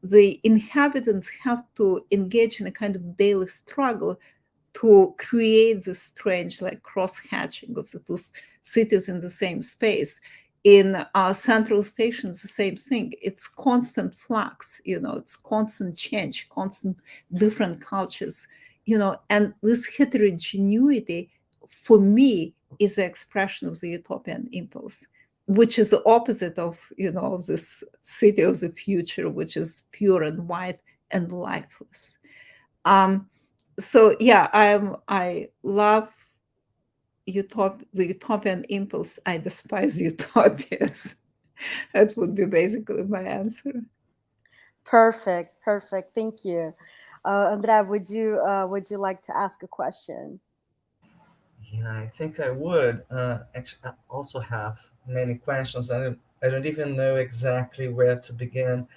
the inhabitants have to engage in a kind of daily struggle to create this strange, like, cross-hatching of the two cities in the same space. In central stations, the same thing. It's constant flux, it's constant change, constant different cultures, and this heterogeneity, for me, is the expression of the utopian impulse, which is the opposite of, of this city of the future, which is pure and white and lifeless. So yeah, I love the utopian impulse. I despise utopias. That would be basically my answer. Perfect. Thank you. Andrea, would you like to ask a question? Yeah, I think I would. Actually, I also have many questions. I don't even know exactly where to begin.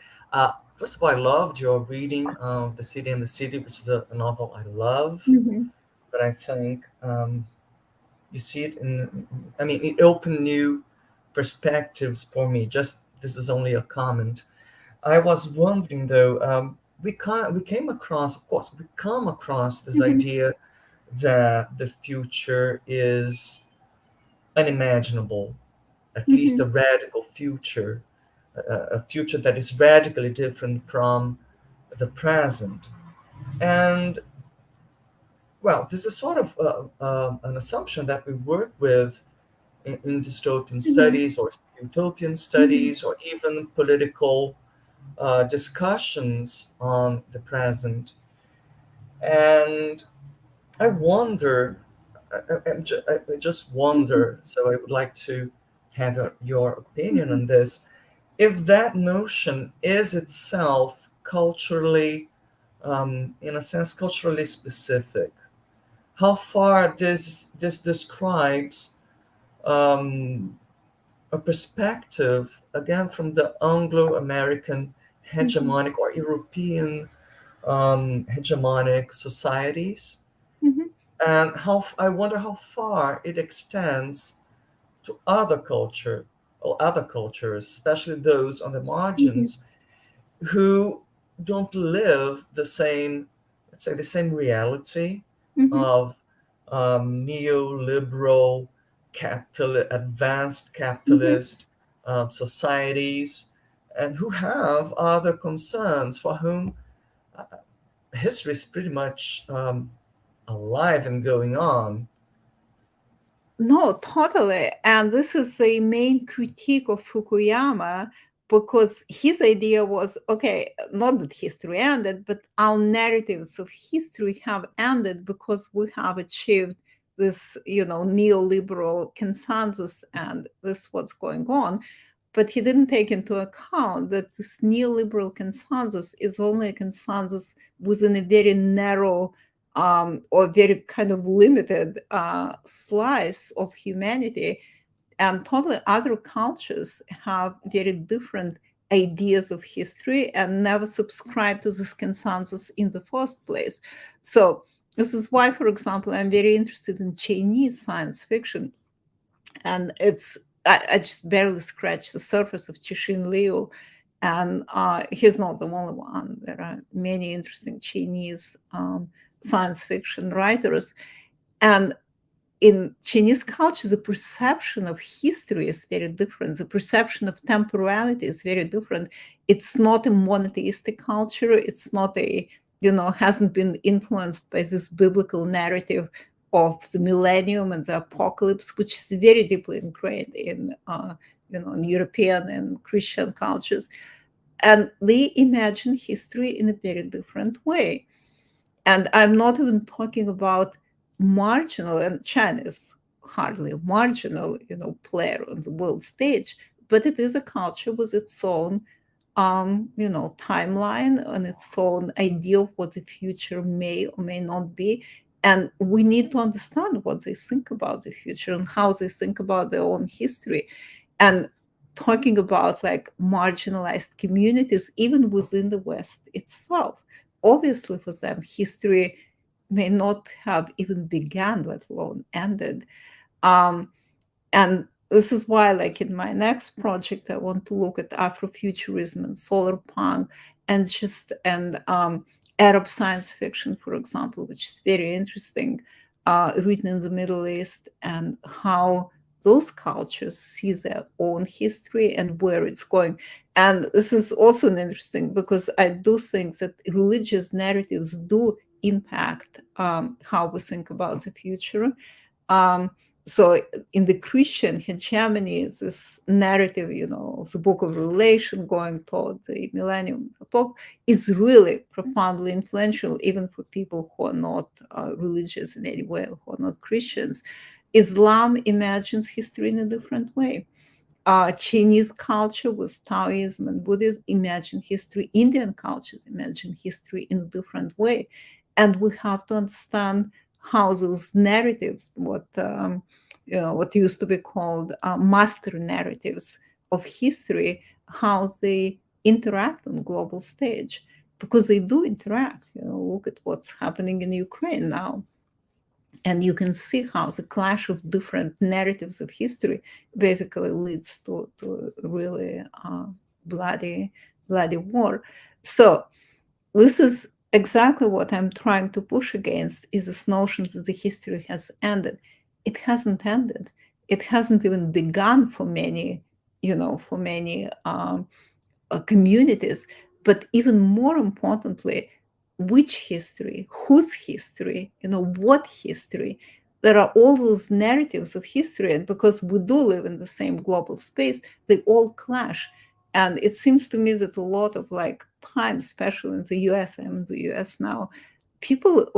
First of all, I loved your reading of The City and the City, which is a novel I love. Mm-hmm. But I think you see it it opened new perspectives for me. This is only a comment. I was wondering though, we came across, of course, this Mm-hmm. idea that the future is unimaginable, at least a radical future, a future that is radically different from the present. And well, this is sort of an assumption that we work with in dystopian studies or utopian studies or even political discussions on the present. And I wonder, I just wonder, so I would like to have your opinion on this, if that notion is itself culturally, in a sense, culturally specific. How far this describes a perspective, again, from the Anglo-American hegemonic or European hegemonic societies, and I wonder how far it extends to other cultures, especially those on the margins, who don't live the same, let's say, the same reality of neoliberal, advanced capitalist societies, and who have other concerns, for whom history is pretty much alive and going on. No, totally. And this is the main critique of Fukuyama, because his idea was, okay, not that history ended, but our narratives of history have ended because we have achieved this, neoliberal consensus, and this is what's going on. But he didn't take into account that this neoliberal consensus is only a consensus within a very narrow or very kind of limited slice of humanity. And totally other cultures have very different ideas of history and never subscribe to this consensus in the first place. So This is why, for example, I'm very interested in Chinese science fiction. And I just barely scratched the surface of Cixin Liu. And he's not the only one. There are many interesting Chinese science fiction writers. And in Chinese culture, the perception of history is very different. The perception of temporality is very different. It's not a monotheistic culture. It's not hasn't been influenced by this biblical narrative of the millennium and the apocalypse, which is very deeply ingrained in European and Christian cultures. And they imagine history in a very different way. And I'm not even talking about marginal, and China is hardly a marginal, player on the world stage, but it is a culture with its own, timeline and its own idea of what the future may or may not be. And we need to understand what they think about the future and how they think about their own history. And talking about like marginalized communities, even within the West itself, obviously for them, history may not have even begun, let alone ended. And this is why, like in my next project, I want to look at Afrofuturism and solar punk and Arab science fiction, for example, which is very interesting, written in the Middle East, and how those cultures see their own history and where it's going. And this is also interesting because I do think that religious narratives do impact how we think about the future. So in the Christian hegemony, this narrative, of the Book of Revelation going toward the millennium is really profoundly influential, even for people who are not religious in any way, who are not Christians. Islam imagines history in a different way. Chinese culture with Taoism and Buddhism imagine history. Indian cultures imagine history in a different way. And we have to understand how those narratives, what used to be called master narratives of history, how they interact on global stage, because they do interact. Look at what's happening in Ukraine now. And you can see how the clash of different narratives of history basically leads to really bloody war. So this is exactly what I'm trying to push against, is this notion that the history has ended. It hasn't ended. It hasn't even begun for many, communities. But even more importantly, which history, whose history, what history? There are all those narratives of history, and because we do live in the same global space, they all clash. And it seems to me that a lot of time, especially in the US, I'm in the US now, people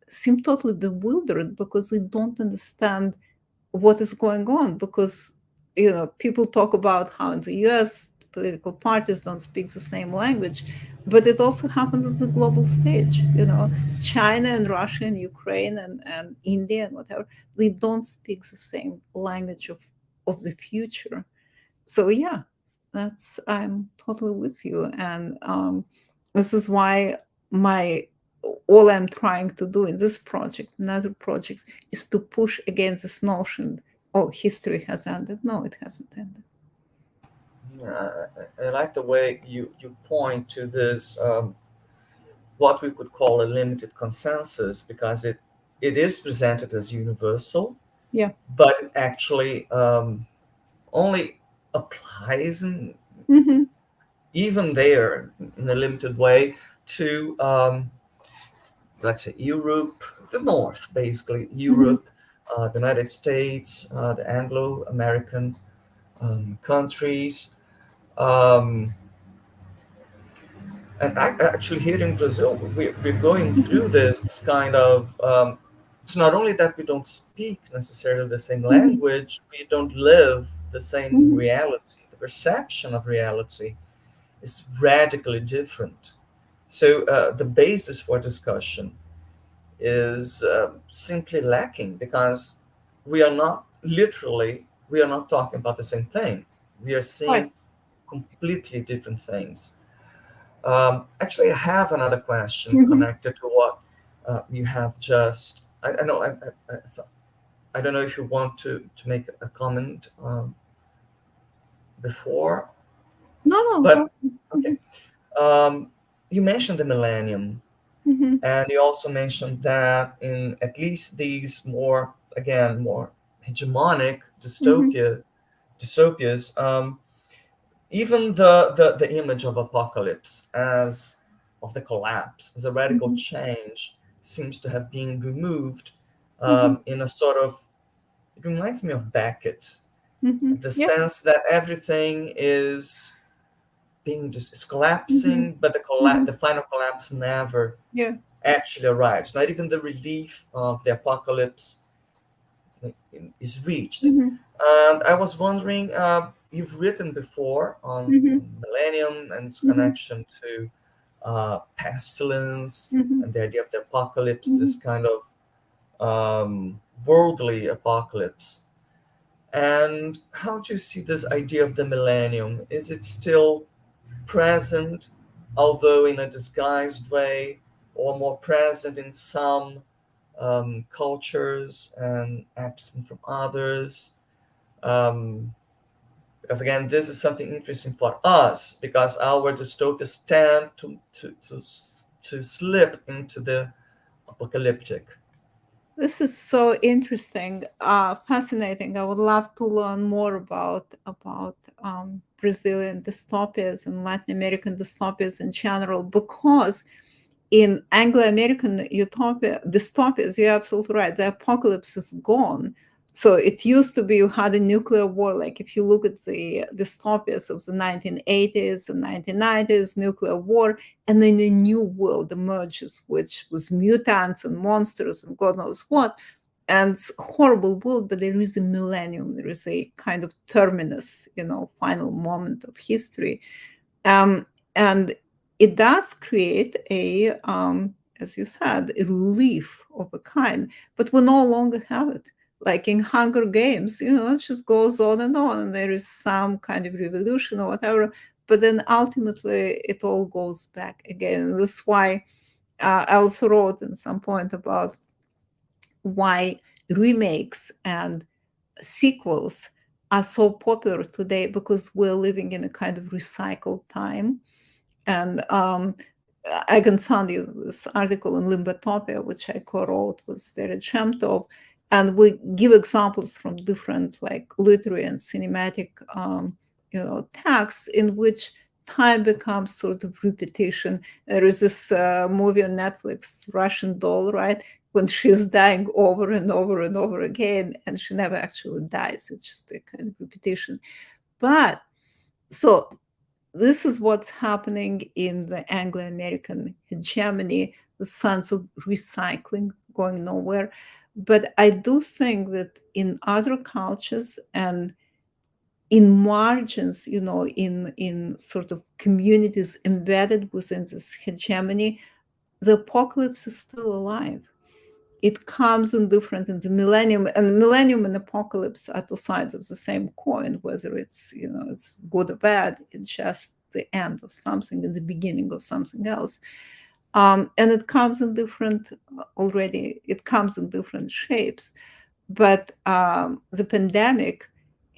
seem totally bewildered because they don't understand what is going on. Because, people talk about how in the US, political parties don't speak the same language, but it also happens on the global stage. China and Russia and Ukraine and India and whatever, they don't speak the same language of the future. So yeah, I'm totally with you. And this is why all I'm trying to do in this project, another project, is to push against this notion, oh, history has ended. No, it hasn't ended. I like the way you point to this, what we could call a limited consensus, because it is presented as universal, yeah, but it actually only applies even there in a limited way to, let's say, Europe, the North, basically, Europe, the United States, the Anglo-American countries. And actually here in Brazil, we're going through this kind of, it's not only that we don't speak necessarily the same language, we don't live the same reality. The perception of reality is radically different. So the basis for discussion is simply lacking, because we are not talking about the same thing. We are seeing completely different things. Actually, I have another question connected to what you have just, I don't know if you want to make a comment before. No, but okay. You mentioned the millennium, and you also mentioned that in at least these more hegemonic dystopias, even the image of apocalypse as of the collapse as a radical change seems to have been removed in a sort of, it reminds me of Beckett, the sense that everything is is collapsing, but the final collapse never actually arrives. Not even the relief of the apocalypse is reached. And I was wondering, you've written before on millennium and its connection to pestilence and the idea of the apocalypse, this kind of worldly apocalypse. And how do you see this idea of the millennium? Is it still present, although in a disguised way, or more present in some cultures and absent from others? Because again, this is something interesting for us, because our dystopias tend to slip into the apocalyptic. This is so interesting, fascinating. I would love to learn more about Brazilian dystopias and Latin American dystopias in general, because in Anglo-American dystopias, you're absolutely right, the apocalypse is gone. So it used to be you had a nuclear war. Like if you look at the dystopias of the 1980s, the 1990s, nuclear war, and then a new world emerges, which was mutants and monsters and God knows what. And it's a horrible world, but there is a millennium. There is a kind of terminus, final moment of history. And it does create a, as you said, a relief of a kind, but we no longer have it. Like in Hunger Games, it just goes on, and there is some kind of revolution or whatever, but then ultimately it all goes back again. And this is why I also wrote at some point about why remakes and sequels are so popular today, because we're living in a kind of recycled time. And I can send you this article in Limbotopia, which I co-wrote with Vera Chemtov, and we give examples from different literary and cinematic texts in which time becomes sort of repetition. There is this movie on Netflix, Russian Doll, right? When she's dying over and over and over again, and she never actually dies. It's just a kind of repetition. But so this is what's happening in the Anglo-American hegemony, the sense of recycling, going nowhere. But I do think that in other cultures and in margins, in sort of communities embedded within this hegemony, the apocalypse is still alive. It comes in the millennium, and millennium and apocalypse are two sides of the same coin, whether it's, it's good or bad. It's just the end of something and the beginning of something else. And it comes in different shapes. But the pandemic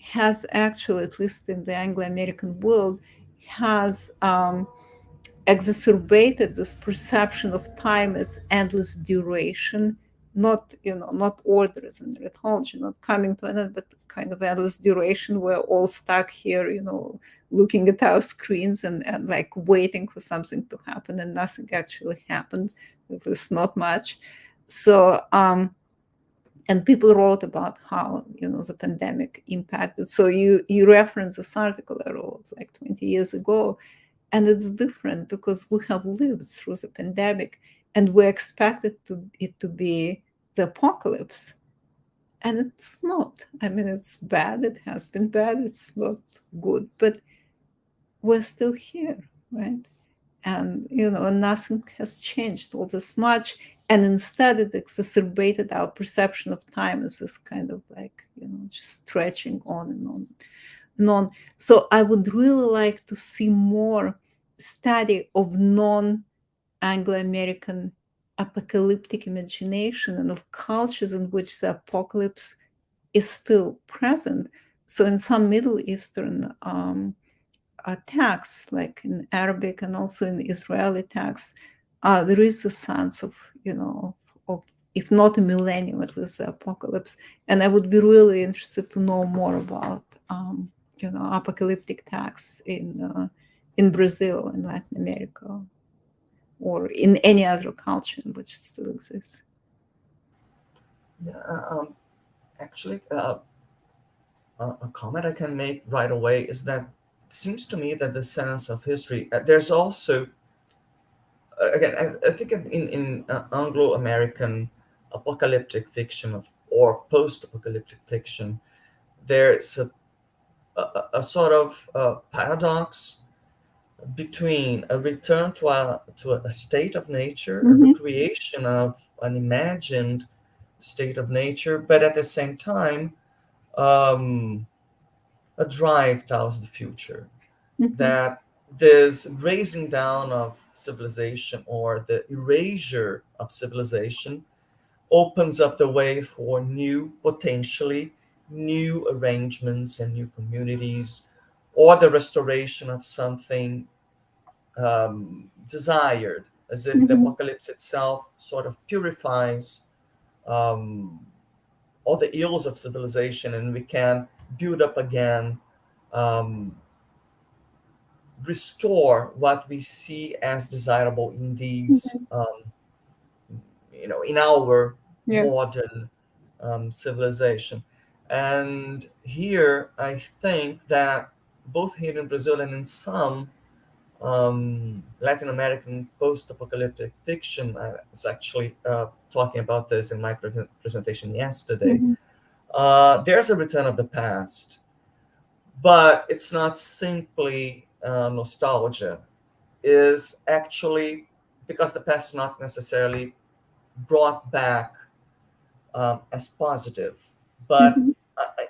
has actually, at least in the Anglo-American world, has exacerbated this perception of time as endless duration, not order as in rhetoric, not coming to an end, but kind of endless duration. We're all stuck here, looking at our screens and waiting for something to happen, and nothing actually happened, at least not much. So and people wrote about how the pandemic impacted. So you reference this article I wrote 20 years ago. And it's different because we have lived through the pandemic, and we expected it to be the apocalypse. And it's not. I mean, it's bad. It has been bad. It's not good. But we're still here, right? And, nothing has changed all this much. And instead, it exacerbated our perception of time as this kind of just stretching on and on. So I would really like to see more study of non-Anglo-American apocalyptic imagination and of cultures in which the apocalypse is still present. So in some Middle Eastern texts, like in Arabic and also in Israeli texts, there is a sense of, of, if not a millennium, at least the apocalypse. And I would be really interested to know more about, apocalyptic texts in Brazil, in Latin America, or in any other culture in which it still exists. Yeah, actually, a comment I can make right away is that it seems to me that the sense of history, there's also, again, I think in Anglo-American apocalyptic fiction or post-apocalyptic fiction, there's a sort of paradox between a return to a state of nature, a recreation of an imagined state of nature, but at the same time, a drive towards the future. That this raising down of civilization or the erasure of civilization opens up the way for potentially new arrangements and new communities, or the restoration of something desired, as if the apocalypse itself sort of purifies all the ills of civilization, and we can build up again, restore what we see as desirable in these, in our modern civilization. And here, I think that both here in Brazil and in some Latin American post-apocalyptic fiction, I was actually talking about this in my presentation yesterday, there's a return of the past, but it's not simply nostalgia. Is actually because the past is not necessarily brought back as positive, but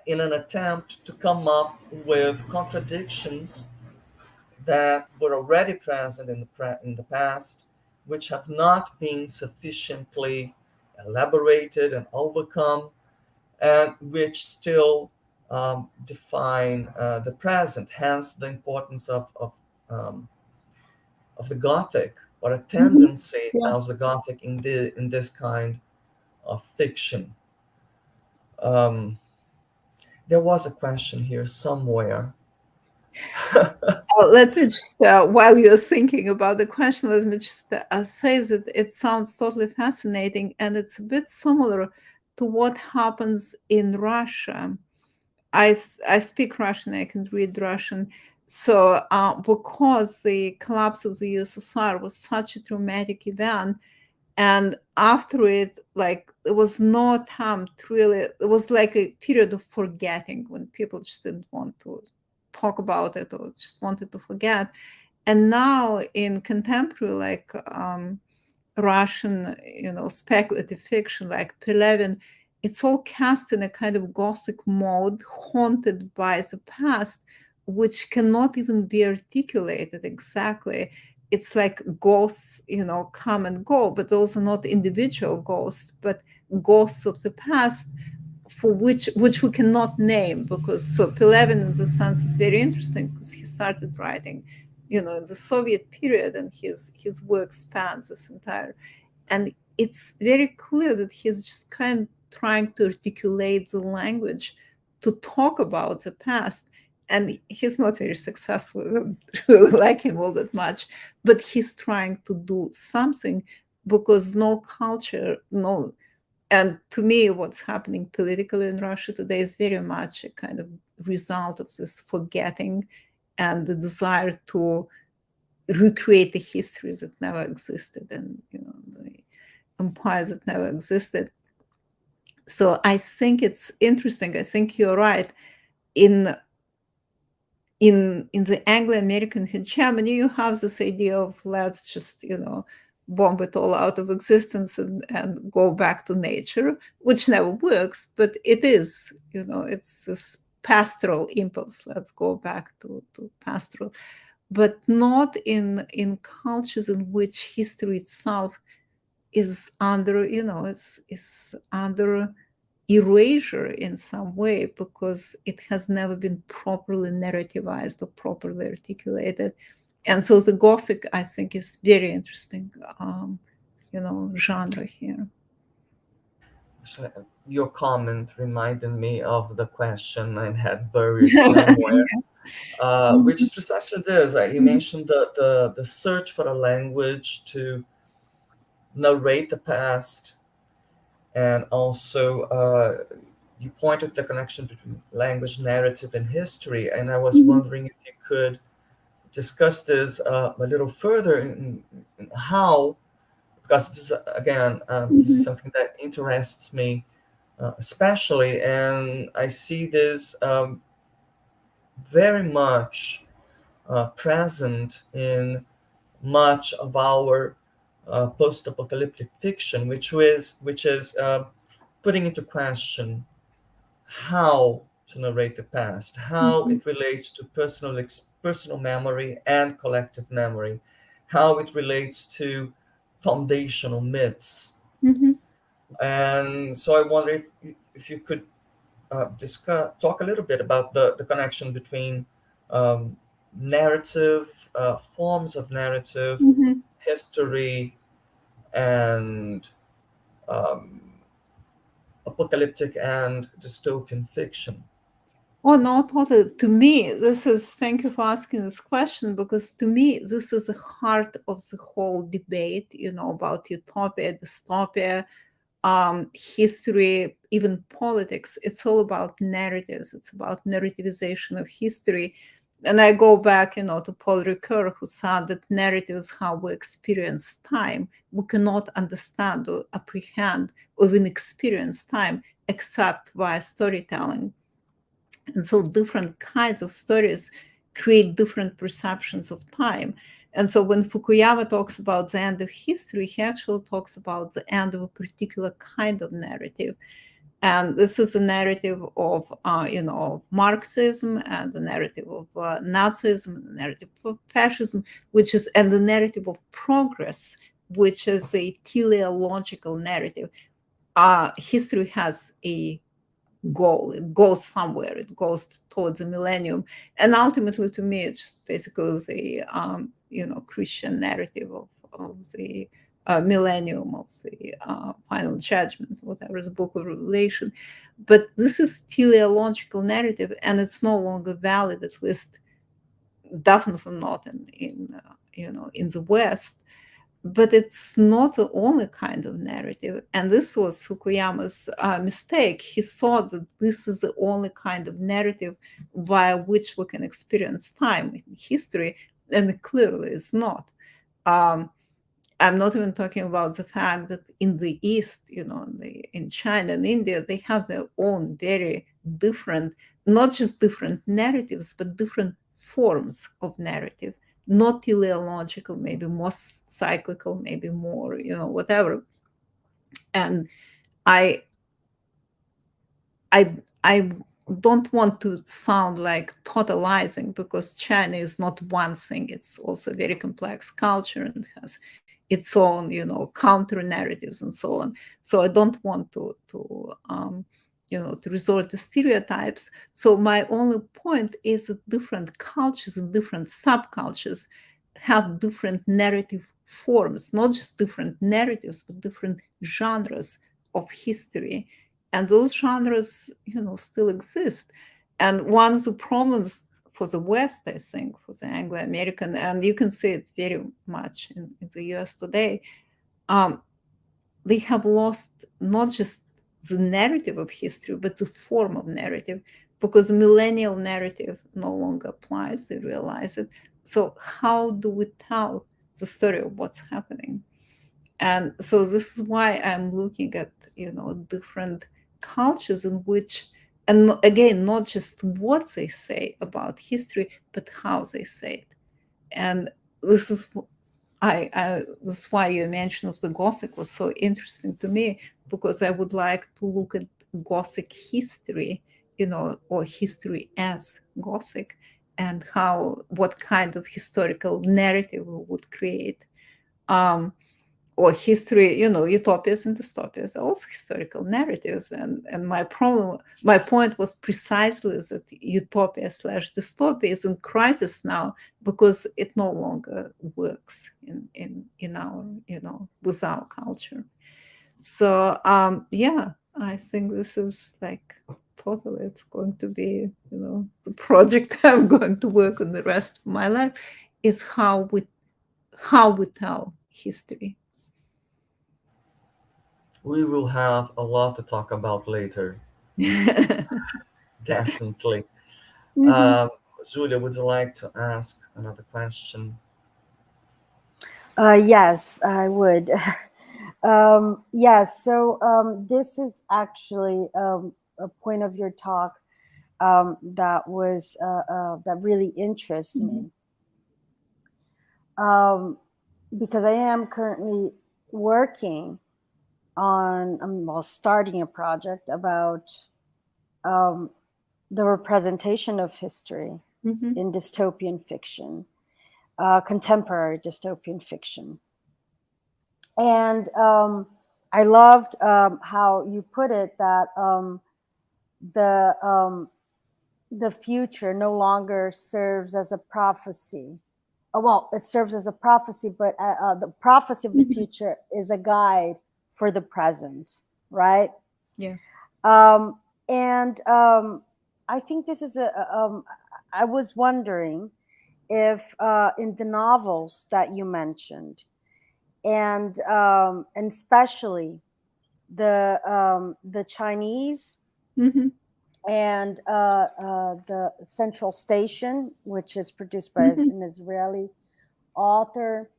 in an attempt to come up with contradictions that were already present in the past, which have not been sufficiently elaborated and overcome, and which still define the present. Hence, the importance of the Gothic, or a tendency towards the Gothic in this kind of fiction. There was a question here somewhere. Let me just, while you're thinking about the question, let me just say that it sounds totally fascinating, and it's a bit similar to what happens in Russia. I speak Russian, I can read Russian. So because the collapse of the USSR was such a traumatic event, and after it, like, there was no time to really, it was like a period of forgetting when people just didn't want to talk about it or just wanted to forget. And now in contemporary, like Russian, speculative fiction, like Pelevin, it's all cast in a kind of Gothic mode, haunted by the past, which cannot even be articulated exactly. It's like ghosts, come and go, but those are not individual ghosts, but ghosts of the past, for which we cannot name, because Pelevin in the sense is very interesting because he started writing, in the Soviet period, and his work spans this entire, and it's very clear that he's just kind of trying to articulate the language to talk about the past. And he's not very successful. I don't really like him all that much, but he's trying to do something, because no culture, no. And to me, what's happening politically in Russia today is very much a kind of result of this forgetting and the desire to recreate the histories that never existed, and the empires that never existed. So I think it's interesting. I think you're right. In the Anglo-American hegemony, you have this idea of let's just, bomb it all out of existence and go back to nature, which never works, but it is, it's this pastoral impulse. Let's go back to pastoral, but not in cultures in which history itself is under, is under erasure in some way, because it has never been properly narrativized or properly articulated. And so the Gothic, I think, is very interesting, genre here. So your comment reminded me of the question I had buried somewhere, which is precisely this. You mentioned the search for a language to narrate the past, and also you pointed the connection between language, narrative, and history. And I was wondering if you could discuss this a little further in how, because this is, again, this is something that interests me especially, and I see this very much present in much of our post-apocalyptic fiction, which is putting into question how to narrate the past, how it relates to personal memory and collective memory, how it relates to foundational myths. And so I wonder if you could talk a little bit about the connection between narrative, forms of narrative, history, and apocalyptic and dystopian fiction. Oh, no, totally. To me, thank you for asking this question, because to me, this is the heart of the whole debate, about utopia, dystopia, history, even politics. It's all about narratives. It's about narrativization of history. And I go back, to Paul Ricoeur, who said that narrative is how we experience time. We cannot understand or apprehend or even experience time except via storytelling. And so different kinds of stories create different perceptions of time. And so when Fukuyama talks about the end of history, he actually talks about the end of a particular kind of narrative. And this is a narrative of, Marxism, and the narrative of Nazism, and the narrative of fascism, and the narrative of progress, which is a teleological narrative. History has a goal. It goes somewhere. It goes towards a millennium. And ultimately, to me, it's just basically the, Christian narrative of the millennium, of the final judgment, whatever is the Book of Revelation. But this is teleological narrative, and it's no longer valid, at least definitely not in the West. But it's not the only kind of narrative. And this was Fukuyama's mistake. He thought that this is the only kind of narrative via which we can experience time in history, and it clearly is not. I'm not even talking about the fact that in the East, in China and India, they have their own very different, not just different narratives, but different forms of narrative. Not teleological, maybe more cyclical, maybe more, whatever. And I don't want to sound like totalizing, because China is not one thing. It's also a very complex culture and has its own, counter narratives and so on. So I don't want to resort to stereotypes. So my only point is that different cultures and different subcultures have different narrative forms, not just different narratives, but different genres of history. And those genres, still exist. And one of the problems for the West, I think, for the Anglo-American, and you can see it very much in the US today, they have lost not just the narrative of history, but the form of narrative, because the millennial narrative no longer applies. They realize it. So how do we tell the story of what's happening? And so this is why I'm looking at, different cultures in which, and again, not just what they say about history, but how they say it. And this is this is why your mention of the Gothic was so interesting to me, because I would like to look at Gothic history, or history as Gothic, and what kind of historical narrative we would create. or history, utopias and dystopias are also historical narratives. And my point was precisely that utopia/dystopia is in crisis now because it no longer works in our, with our culture. So I think this is like totally, it's going to be, the project I'm going to work on the rest of my life is how we tell history. We will have a lot to talk about later. Definitely. Julia, would you like to ask another question? Yes, I would. Yes, so this is actually a point of your talk that was that really interests me, because I am currently working on starting a project about the representation of history in dystopian fiction, contemporary dystopian fiction. And I loved how you put it, that the future no longer serves as a prophecy. Well, it serves as a prophecy, but the prophecy of the future is a guide for the present, right? Yeah. And I think this is I was wondering if in the novels that you mentioned, and especially the Chinese and the Central Station, which is produced by an Israeli author,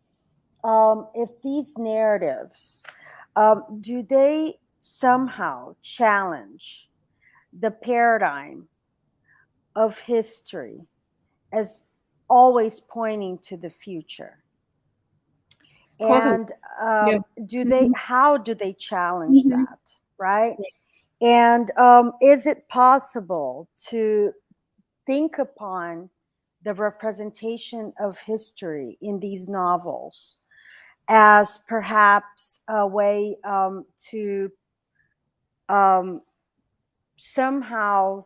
if these narratives, do they somehow challenge the paradigm of history as always pointing to the future? And do they? How do they challenge that? Right? And is it possible to think upon the representation of history in these novels as perhaps a way to somehow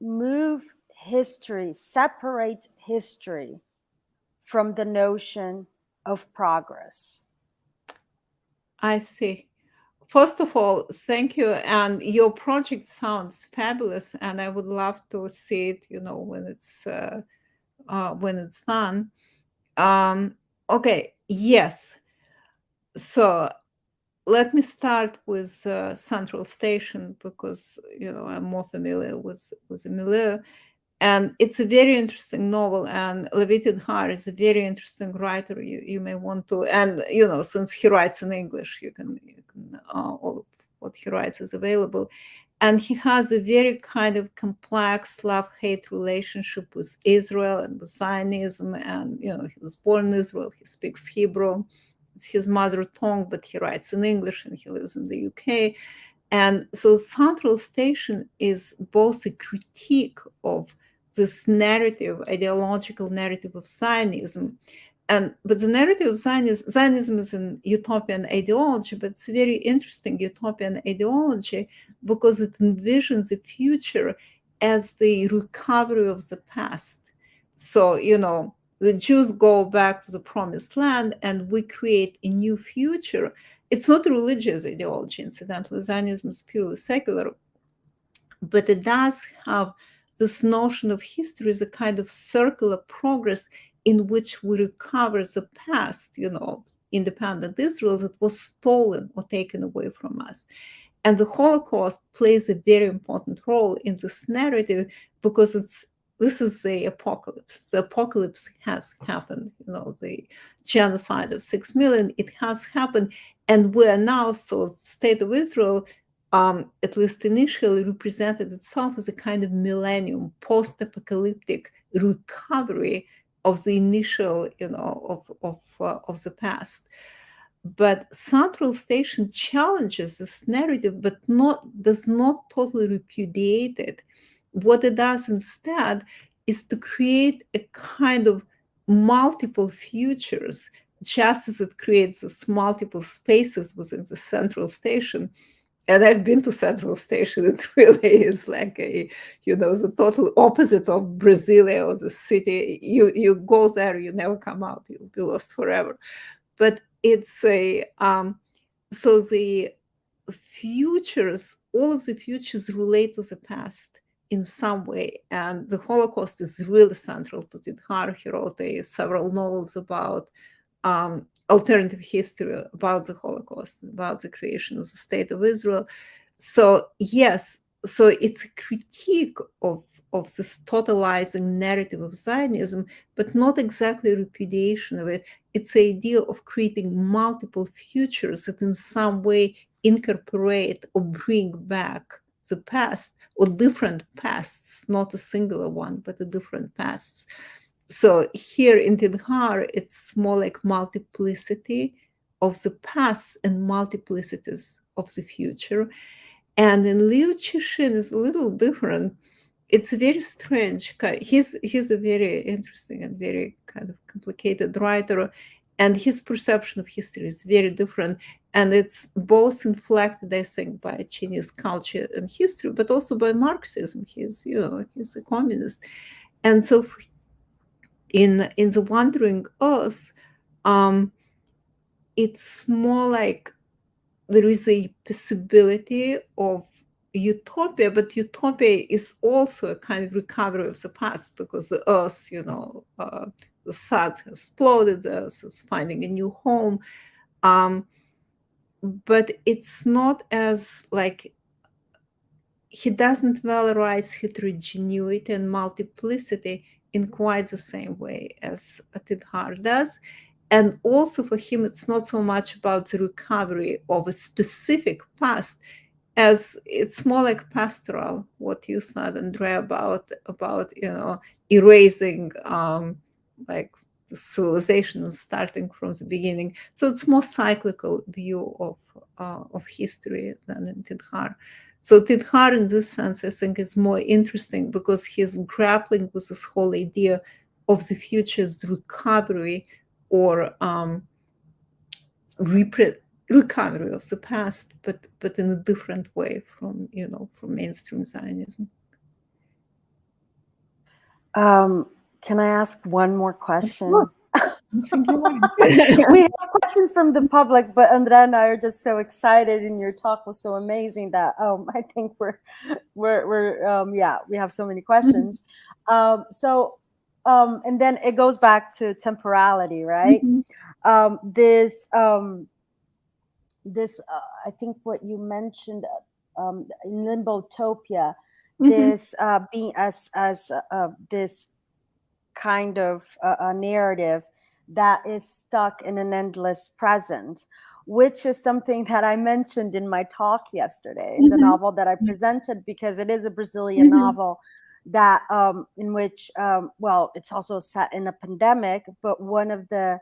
move history, separate history from the notion of progress? I see. First of all, thank you. And your project sounds fabulous, and I would love to see it, when it's done. Okay, yes. So let me start with Central Station, because I'm more familiar with the milieu. And it's a very interesting novel, and Levitin Har is a very interesting writer. You may want to, and since he writes in English, you can all of what he writes is available. And he has a very kind of complex love-hate relationship with Israel and with Zionism. And he was born in Israel. He speaks Hebrew; it's his mother tongue, but he writes in English, and he lives in the UK. And so Central Station is both a critique of this narrative, ideological narrative of Zionism. But the narrative of Zionism is an utopian ideology, but it's a very interesting utopian ideology because it envisions the future as the recovery of the past. So, the Jews go back to the promised land and we create a new future. It's not a religious ideology, incidentally. Zionism is purely secular, but it does have this notion of history as a kind of circular progress in which we recover the past, independent Israel that was stolen or taken away from us. And the Holocaust plays a very important role in this narrative because this is the apocalypse. The apocalypse has happened, the genocide of 6 million, it has happened. And we are now, so the state of Israel, at least initially, represented itself as a kind of millennium, post-apocalyptic recovery of the initial, of the past. But Central Station challenges this narrative, but does not totally repudiate it. What it does instead is to create a kind of multiple futures just as it creates this multiple spaces within the central station, and I've been to Central Station, it really is like the total opposite of Brasilia or the city. You go there, you never come out, you'll be lost forever. But it's so the futures, all of the futures relate to the past in some way. And the Holocaust is really central to Tidhar. He wrote several novels about alternative history, about the Holocaust, about the creation of the State of Israel. So yes, so it's a critique of this totalizing narrative of Zionism, but not exactly a repudiation of it. It's the idea of creating multiple futures that in some way incorporate or bring back the past, or different pasts, not a singular one, but a different pasts. So here in Tidhar, it's more like multiplicity of the past and multiplicities of the future. And in Liu Cixin is a little different. It's very strange. He's a very interesting and very kind of complicated writer, and his perception of history is very different. And it's both inflected, I think, by Chinese culture and history, but also by Marxism. He's a communist. And so in The Wandering Earth, it's more like there is a possibility of utopia, but utopia is also a kind of recovery of the past, because the earth, the sun has exploded, the earth is finding a new home. But it's not as like, he doesn't valorize heterogeneity and multiplicity in quite the same way as Tidhar does. And also for him, it's not so much about the recovery of a specific past, as it's more like pastoral, what you said, Andrea, about erasing like the civilization and starting from the beginning. So it's more cyclical view of history than in Tidhar. So Tidhar, in this sense, I think is more interesting because he's grappling with this whole idea of the future's recovery or recovery of the past, but in a different way from mainstream Zionism. Can I ask one more question? Sure. We have questions from the public, but Andrea and I are just so excited, and your talk was so amazing that I think we have so many questions. And then it goes back to temporality, right? Mm-hmm. This I think what you mentioned in Limbotopia, mm-hmm. This being as this kind of a narrative that is stuck in an endless present, which is something that I mentioned in my talk yesterday, in the novel that I presented, because it is a Brazilian novel that in which, it's also set in a pandemic, but one of the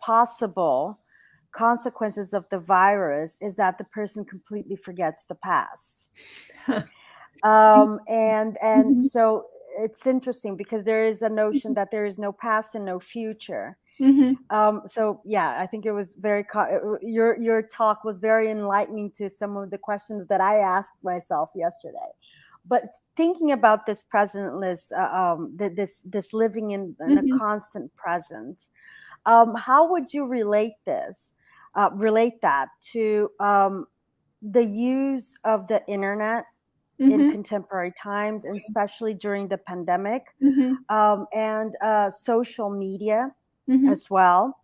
possible consequences of the virus is that the person completely forgets the past. So it's interesting because there is a notion that there is no past and no future. So yeah, I think it was your talk was very enlightening to some of the questions that I asked myself yesterday. But thinking about this presentless, this living in a constant present, how would you relate that to the use of the internet in contemporary times, and especially during the pandemic, and social media as well?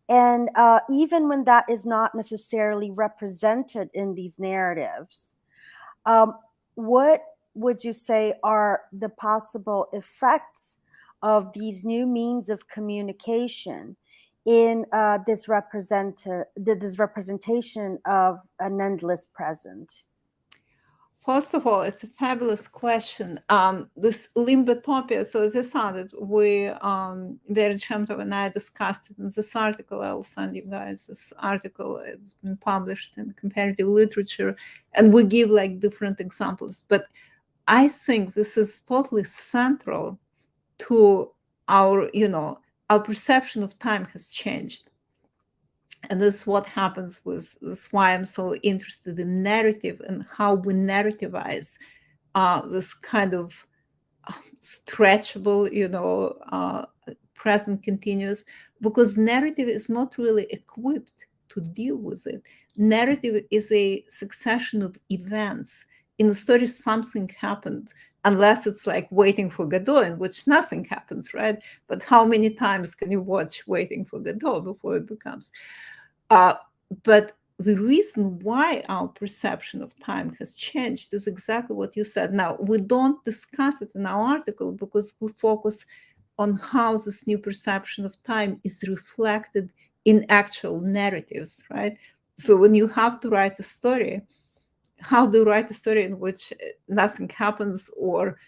And even when that is not necessarily represented in these narratives, what would you say are the possible effects of these new means of communication in this representation of an endless present? First of all, it's a fabulous question. This Limbotopia, so this sounded, Vera Chemtov and I discussed it in this article. I'll send you guys this article. It's been published in Comparative Literature, and we give like different examples. But I think this is totally central to our, our perception of time has changed. And this is what happens with, this is why I'm so interested in narrative and how we narrativize this kind of stretchable, present continuous, because narrative is not really equipped to deal with it. Narrative is a succession of events. In the story, something happened, unless it's like Waiting for Godot, in which nothing happens, right? But how many times can you watch Waiting for Godot before it becomes? But the reason why our perception of time has changed is exactly what you said. Now, we don't discuss it in our article because we focus on how this new perception of time is reflected in actual narratives, right? So when you have to write a story, how do you write a story in which nothing happens, or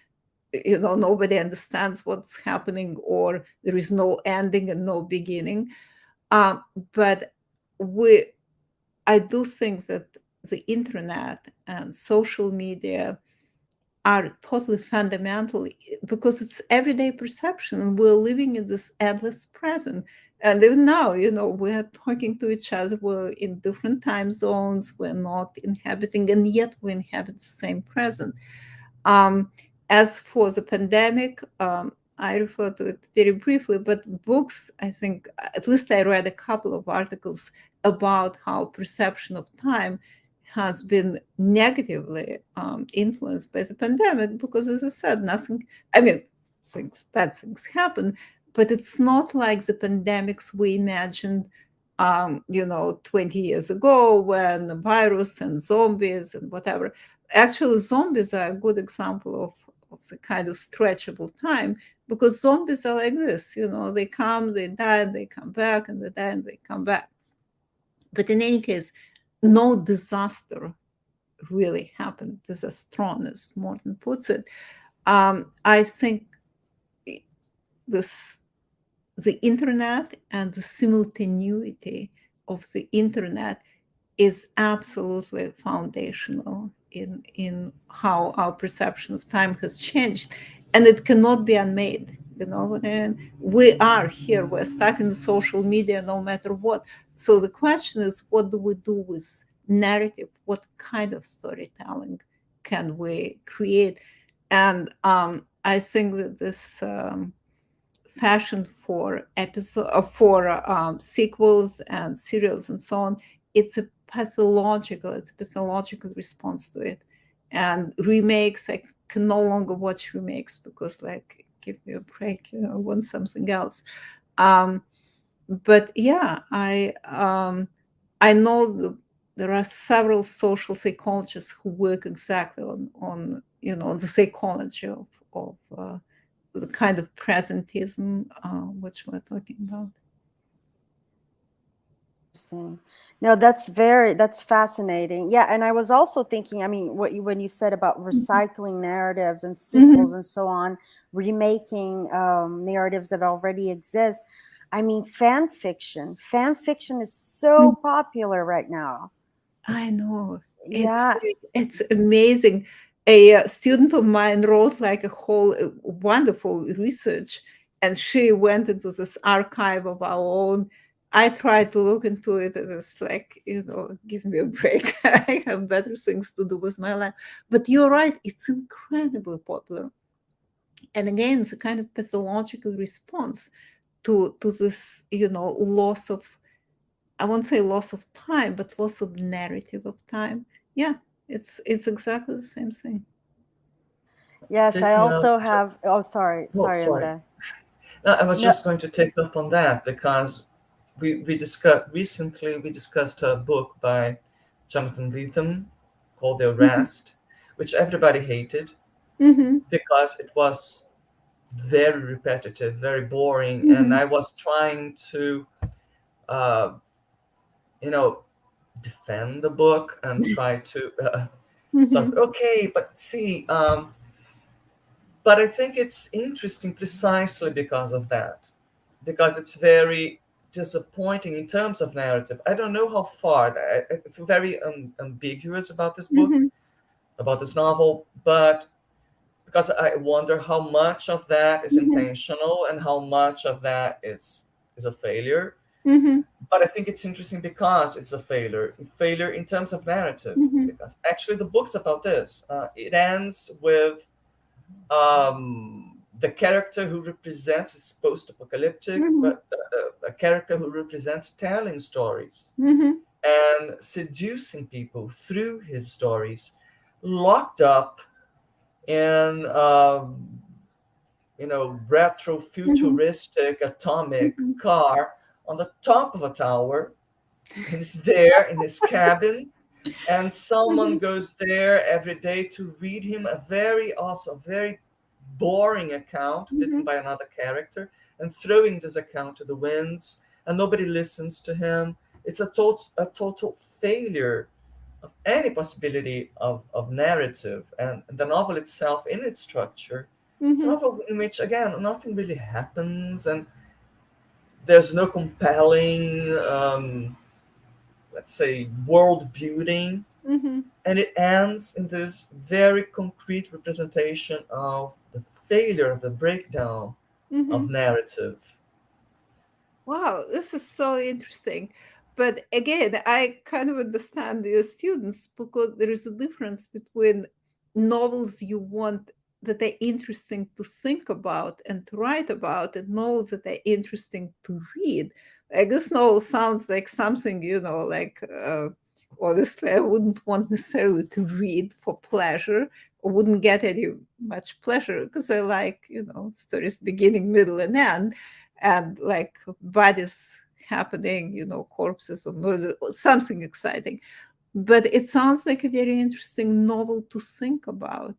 nobody understands what's happening, or there is no ending and no beginning? But I do think that the internet and social media are totally fundamental, because it's everyday perception, and we're living in this endless present. And even now, we're talking to each other, we're in different time zones, we're not inhabiting, and yet we inhabit the same present. As for the pandemic, I refer to it very briefly, but books, I think, at least I read a couple of articles about how perception of time has been negatively influenced by the pandemic, because, as I said, bad things happen, but it's not like the pandemics we imagined 20 years ago, when the virus and zombies and whatever. Actually, zombies are a good example of the kind of stretchable time, because zombies are like this, they come, they die, they come back, and they die and they come back. But in any case, no disaster really happened, disaster, as Morton puts it. I think the internet and the simultaneity of the internet is absolutely foundational in how our perception of time has changed, and it cannot be unmade. And we are here, we're stuck in the social media no matter what. So the question is, what do we do with narrative? What kind of storytelling can we create? And I think that this fashion for sequels and serials and so on, it's a pathological response to it. And remakes, I can no longer watch remakes, because, like, give me a break, I want something else. But yeah, I know there are several social psychologists who work exactly on the psychology of the kind of presentism which we're talking about. Interesting. No, that's fascinating. Yeah, and I was also thinking, when you said about recycling narratives and sequels and so on, remaking narratives that already exist. Fan fiction is so popular right now. I know. Yeah. It's amazing. A student of mine wrote like a whole wonderful research, and she went into this archive of our own. I tried to look into it, and it's like, give me a break. I have better things to do with my life. But you're right, it's incredibly popular. And again, it's a kind of pathological response to this, loss of, I won't say loss of time, but loss of narrative of time. Yeah, it's exactly the same thing. Yes, I also have. Oh, sorry, Sorry. No, I was just going to take up on that, because we discussed a book by Jonathan Lethem called The Arrest, which everybody hated because it was very repetitive, very boring, and I was trying to defend the book and try to okay, but see, but I think it's interesting precisely because of that, because it's very disappointing in terms of narrative. I don't know how far, I feel very ambiguous about this book, about this novel, but because I wonder how much of that is intentional and how much of that is a failure. But I think it's interesting because it's a failure in terms of narrative. Because actually, the book's about this. It ends with the character who represents, it's post-apocalyptic, but a character who represents telling stories and seducing people through his stories, locked up in retro futuristic atomic car on the top of a tower. He's there in his cabin, and someone goes there every day to read him a very boring account written by another character, and throwing this account to the winds, and nobody listens to him. It's a total failure of any possibility of narrative. And the novel itself, in its structure, it's a novel in which, again, nothing really happens, and there's no compelling, let's say, world building. And it ends in this very concrete representation of the failure, of the breakdown of narrative. Wow, this is so interesting. But again, I kind of understand your students, because there is a difference between novels you want that are interesting to think about and to write about, and novels that are interesting to read. Like, this novel sounds like something, like, honestly, I wouldn't want necessarily to read for pleasure, or wouldn't get any much pleasure, because I like, stories beginning, middle, and end, and like bodies happening, corpses or murder, or something exciting. But it sounds like a very interesting novel to think about.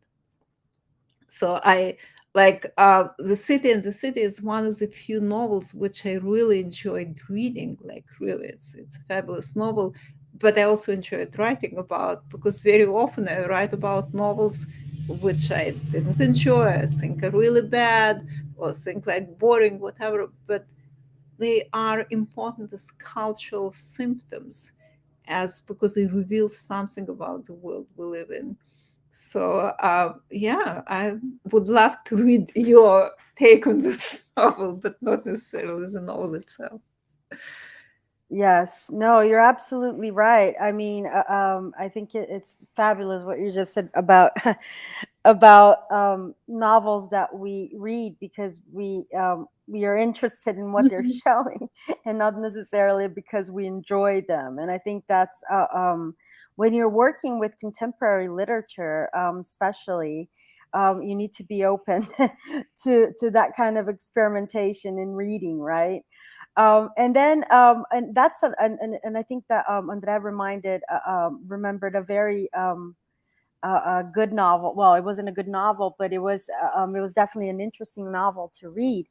So I like The City, and The City is one of the few novels which I really enjoyed reading. Like, really, it's a fabulous novel. But I also enjoyed writing about, because very often I write about novels which I didn't enjoy, I think are really bad, or think like boring, whatever. But they are important as cultural symptoms, because they reveal something about the world we live in. So yeah, I would love to read your take on this novel, but not necessarily the novel itself. Yes, no, you're absolutely right. I mean, I think it's fabulous what you just said about novels that we read because we are interested in what they're showing, and not necessarily because we enjoy them. And I think that's when you're working with contemporary literature, especially. You need to be open to that kind of experimentation in reading, right? And that's and I think that Andrea remembered a very a good novel. Well, it wasn't a good novel, but it was definitely an interesting novel to read.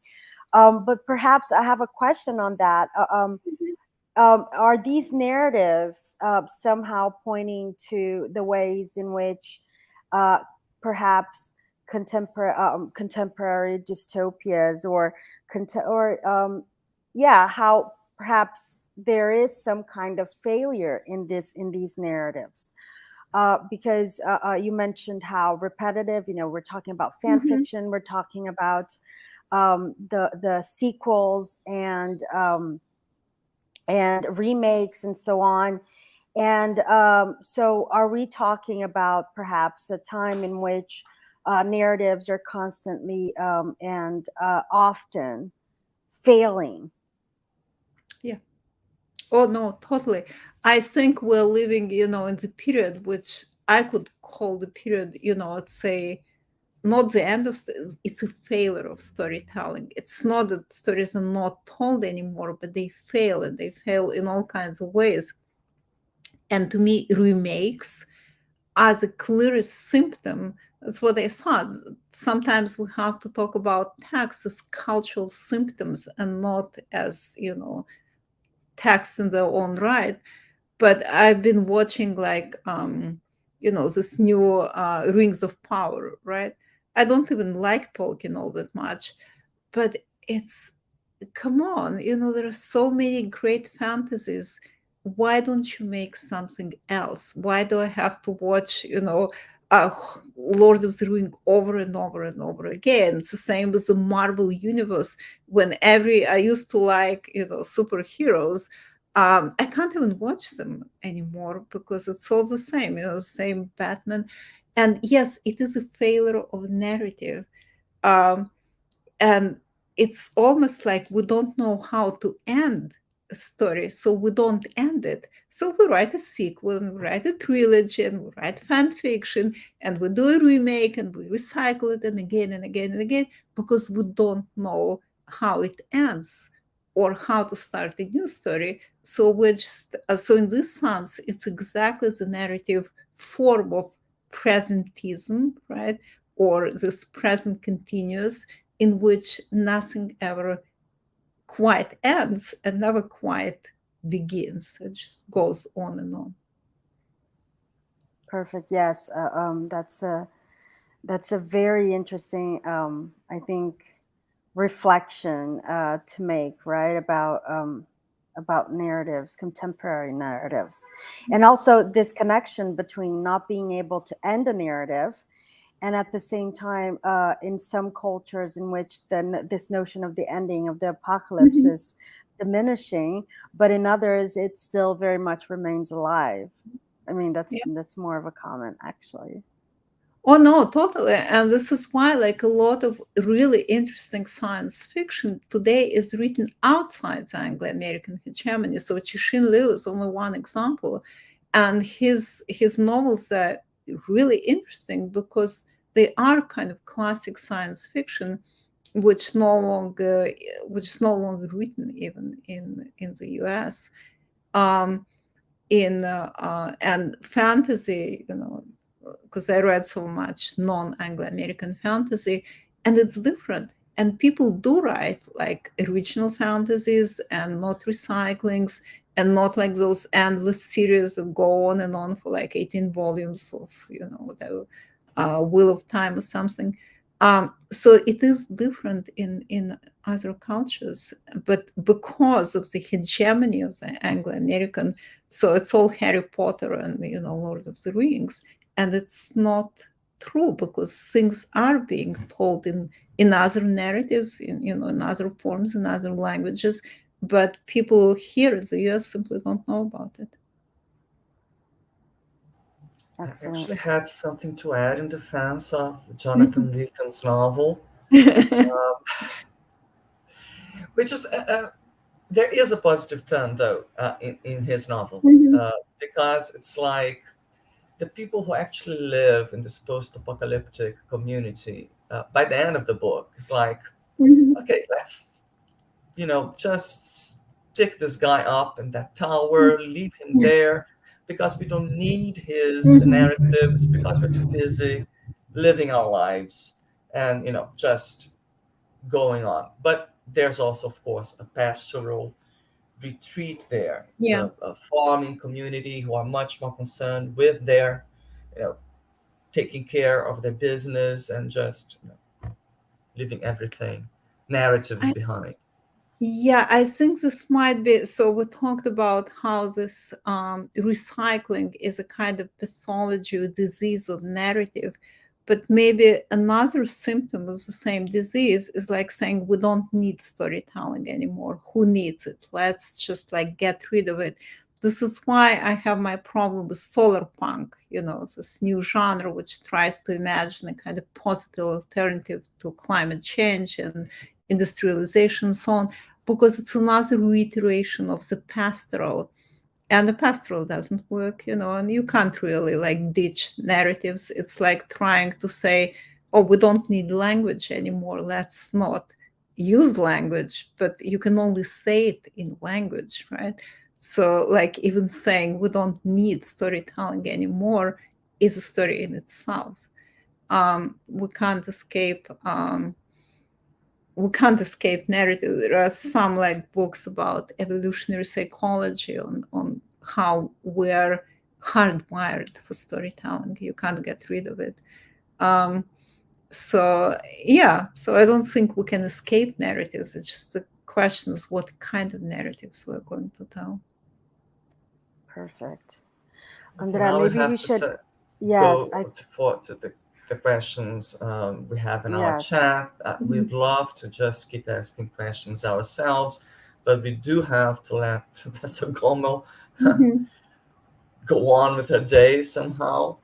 But perhaps I have a question on that. Are these narratives somehow pointing to the ways in which perhaps contemporary dystopias how perhaps there is some kind of failure in these narratives? Because you mentioned how repetitive, we're talking about fan fiction, we're talking about the sequels and remakes and so on. And so are we talking about perhaps a time in which narratives are constantly and often failing? Yeah. Oh, no, totally. I think we're living, in the period which I could call the period, let's say, not the end of it's a failure of storytelling. It's not that stories are not told anymore, but they fail, and they fail in all kinds of ways. And to me, remakes are the clearest symptom. That's what I thought. Sometimes we have to talk about text as cultural symptoms and not as, text in their own right. But I've been watching this new Rings of Power, right? I don't even like Tolkien all that much, but it's, come on, there are so many great fantasies. Why don't you make something else? Why do I have to watch, Lord of the Rings over and over and over again. It's the same with the Marvel universe. I used to like, superheroes. I can't even watch them anymore because it's all the same, same Batman. And yes, it is a failure of narrative. And it's almost like we don't know how to end a story, so we don't end it. So we write a sequel, and we write a trilogy, and we write fan fiction, and we do a remake, and we recycle it, and again and again and again, because we don't know how it ends or how to start a new story. So we're just so in this sense, it's exactly the narrative form of presentism, right? Or this present continuous, in which nothing ever quite ends and never quite begins. It just goes on and on. Perfect. Yes, that's a very interesting, I think, reflection to make, right, about narratives, contemporary narratives, and also this connection between not being able to end a narrative, and at the same time, in some cultures in which this notion of the ending of the apocalypse is diminishing, but in others it still very much remains alive. I mean, that's more of a comment, actually. Oh no, totally. And this is why, like, a lot of really interesting science fiction today is written outside the Anglo-American hegemony. So Cixin Liu is only one example, and his novels are really interesting because they are kind of classic science fiction, which is no longer written even in the US. And fantasy, because I read so much non-Anglo-American fantasy, and it's different. And people do write like original fantasies and not recyclings, and not like those endless series that go on and on for like 18 volumes of, whatever, Wheel of Time or something. So it is different in other cultures, but because of the hegemony of the Anglo-American, so it's all Harry Potter and, Lord of the Rings. And it's not true, because things are being told in other narratives, in other forms, in other languages, but people here in the US simply don't know about it. Excellent. I actually had something to add in defense of Jonathan Letham's novel, which is there is a positive turn though in his novel, because it's like the people who actually live in this post-apocalyptic community, by the end of the book, it's like, okay, let's, just stick this guy up in that tower, leave him there, because we don't need his narratives, because we're too busy living our lives and, just going on. But there's also, of course, a pastoral retreat there. It's a farming community who are much more concerned with their, taking care of their business and just leaving everything, narratives behind. Yeah, I think this might be, so we talked about how this recycling is a kind of pathology or disease of narrative, but maybe another symptom of the same disease is like saying we don't need storytelling anymore. Who needs it? Let's just like get rid of it. This is why I have my problem with solar punk, this new genre which tries to imagine a kind of positive alternative to climate change and industrialization and so on, because it's another reiteration of the pastoral, and the pastoral doesn't work, and you can't really like ditch narratives. It's like trying to say, oh, we don't need language anymore, let's not use language, but you can only say it in language, right? So like even saying we don't need storytelling anymore is a story in itself. We can't escape narrative. There are some like books about evolutionary psychology on how we're hardwired for storytelling. You can't get rid of it. So I don't think we can escape narratives. It's just the question is what kind of narratives we're going to tell. Perfect. Okay, Andrea, maybe we should. Yes, go to the questions we have in our yes. chat. We'd love to just keep asking questions ourselves, but we do have to let Professor Gomel go on with her day somehow.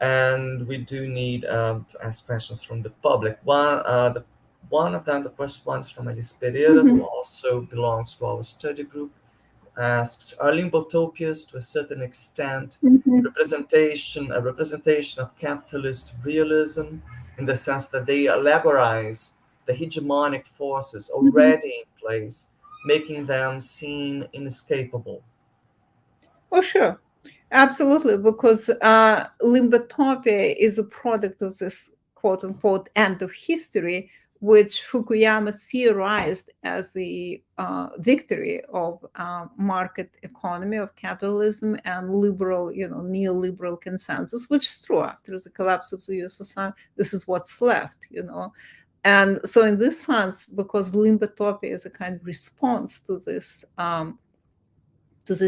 And we do need to ask questions from the public. One of them, the first one, is from Alice Pereira, who also belongs to our study group, asks, are limbotopias to a certain extent a representation of capitalist realism, in the sense that they allegorize the hegemonic forces already in place, making them seem inescapable? Oh, sure. Absolutely, because limbotopia is a product of this quote unquote end of history, which Fukuyama theorized as the victory of market economy, of capitalism, and liberal, neoliberal consensus, which is true. After the collapse of the USSR, this is what's left, And so in this sense, because limbotopia is a kind of response to this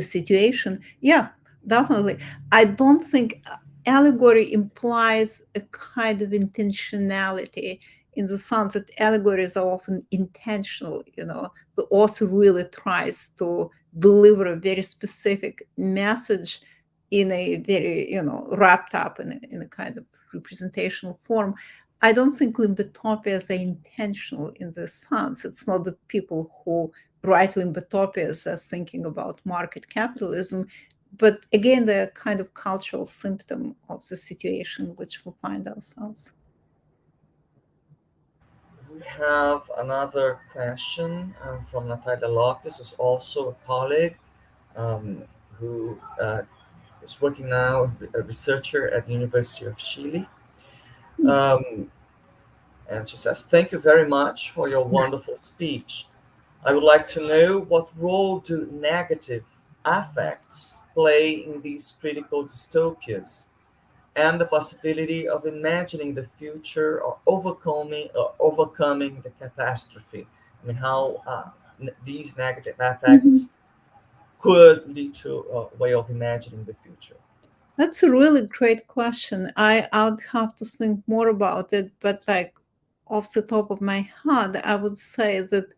situation, yeah, definitely. I don't think allegory implies a kind of intentionality, in the sense that allegories are often intentional. The author really tries to deliver a very specific message in a very, wrapped up in a kind of representational form. I don't think limbotopias are intentional in this sense. It's not that people who write limbotopias as thinking about market capitalism, but again, they're a kind of cultural symptom of the situation in which we find ourselves. We have another question from Natalia Lopez, who's also a colleague who is working now, a researcher at the University of Chile. And she says, thank you very much for your wonderful speech. I would like to know, what role do negative affects play in these critical dystopias, and the possibility of imagining the future or overcoming the catastrophe? I mean, how these negative affects could lead to a way of imagining the future. That's a really great question. I would have to think more about it, but like off the top of my head, I would say that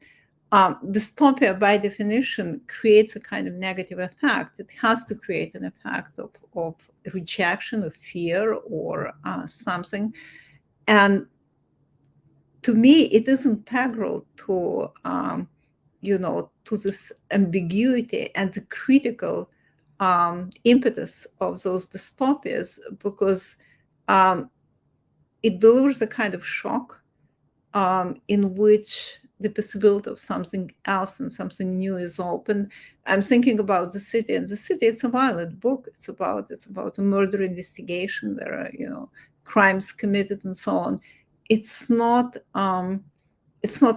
dystopia, by definition, creates a kind of negative effect. It has to create an effect of rejection, of fear, or something. And to me, it is integral to, to this ambiguity and the critical impetus of those dystopias, because it delivers a kind of shock in which the possibility of something else and something new is open. I'm thinking about The City, and The City, it's a violent book. It's about a murder investigation. There are, crimes committed and so on. It's not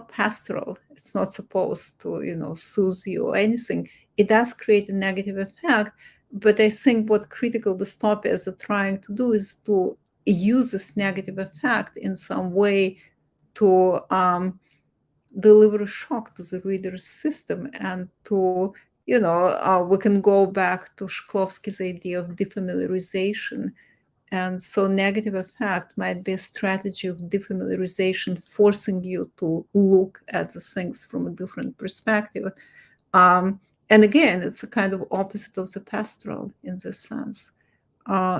pastoral. It's not supposed to, soothe you or anything. It does create a negative effect, but I think what critical dystopias are trying to do is to use this negative effect in some way to deliver a shock to the reader's system, and to, we can go back to Shklovsky's idea of defamiliarization. And so negative effect might be a strategy of defamiliarization, forcing you to look at the things from a different perspective. And again, it's a kind of opposite of the pastoral in this sense.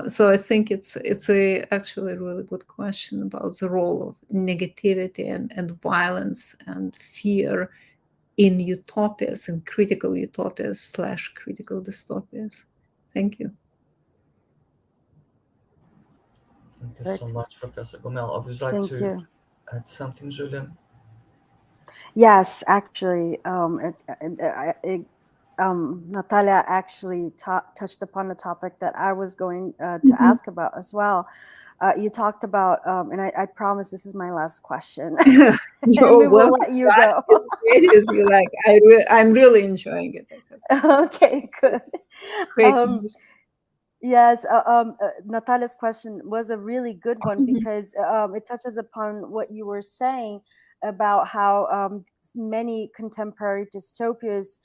So I think it's actually a really good question about the role of negativity and violence and fear in utopias, and critical utopias / critical dystopias. Thank you. Thank you so much, Professor Gomel. Would you like to add something, Julian? Yes, actually, Natalia actually touched upon the topic that I was going to ask about as well. You talked about, and I promise this is my last question. And we will let you go. I'm really enjoying it. Okay, good. Yes, Natalia's question was a really good one, because it touches upon what you were saying about how many contemporary dystopias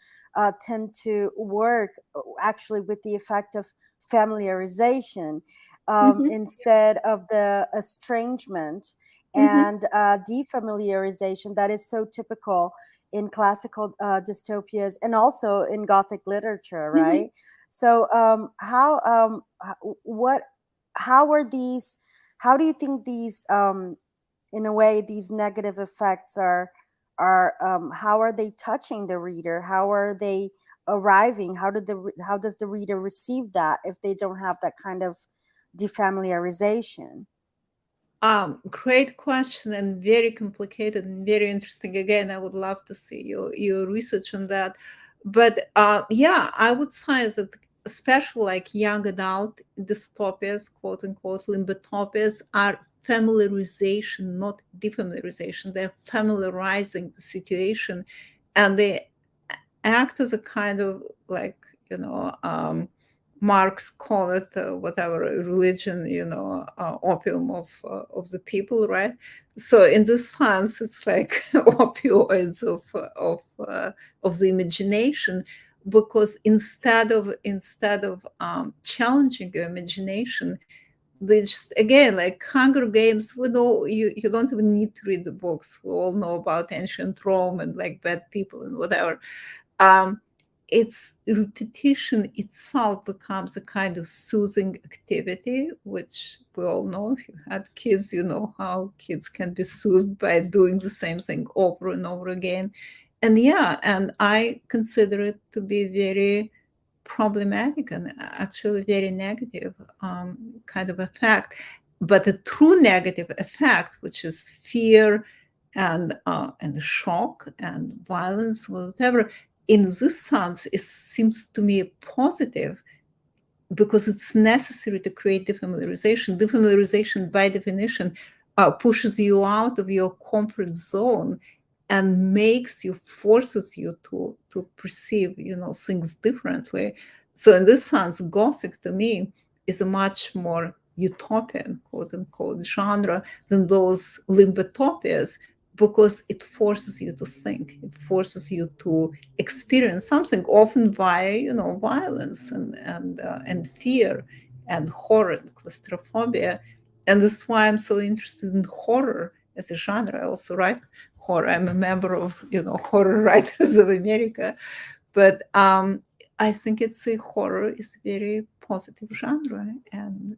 tend to work actually with the effect of familiarization Mhm. instead of the estrangement and defamiliarization that is so typical in classical dystopias and also in Gothic literature, right? So how are these? How do you think these, in a way, these negative effects are how are they touching the reader? How are they arriving? How does the reader receive that if they don't have that kind of defamiliarization? Great question and very complicated and very interesting. Again, I would love to see your research on that. But yeah, I would say that especially like young adult dystopias, quote unquote, limbotopias, are familiarization, not defamiliarization. They're familiarizing the situation, and they act as a kind of like, Marx call it whatever religion, opium of the people, right? So in this sense, it's like opioids of the imagination, because instead of challenging your imagination, they just, again, like Hunger Games, we know you don't even need to read the books. We all know about ancient Rome and like bad people and whatever. Its repetition itself becomes a kind of soothing activity, which we all know. If you had kids, you know how kids can be soothed by doing the same thing over and over again. And yeah, and I consider it to be very problematic and actually very negative kind of effect. But a true negative effect, which is fear and shock and violence, whatever, in this sense, it seems to me positive, because it's necessary to create defamiliarization. Defamiliarization, by definition, pushes you out of your comfort zone and forces you to perceive, things differently. So in this sense, Gothic to me is a much more utopian, quote unquote, genre than those limbotopias, because it forces you to think, it forces you to experience something, often via, violence and fear and horror and claustrophobia. And that's why I'm so interested in horror as a genre. I also write horror. I'm a member of, Horror Writers of America. But I think horror is a very positive genre, and,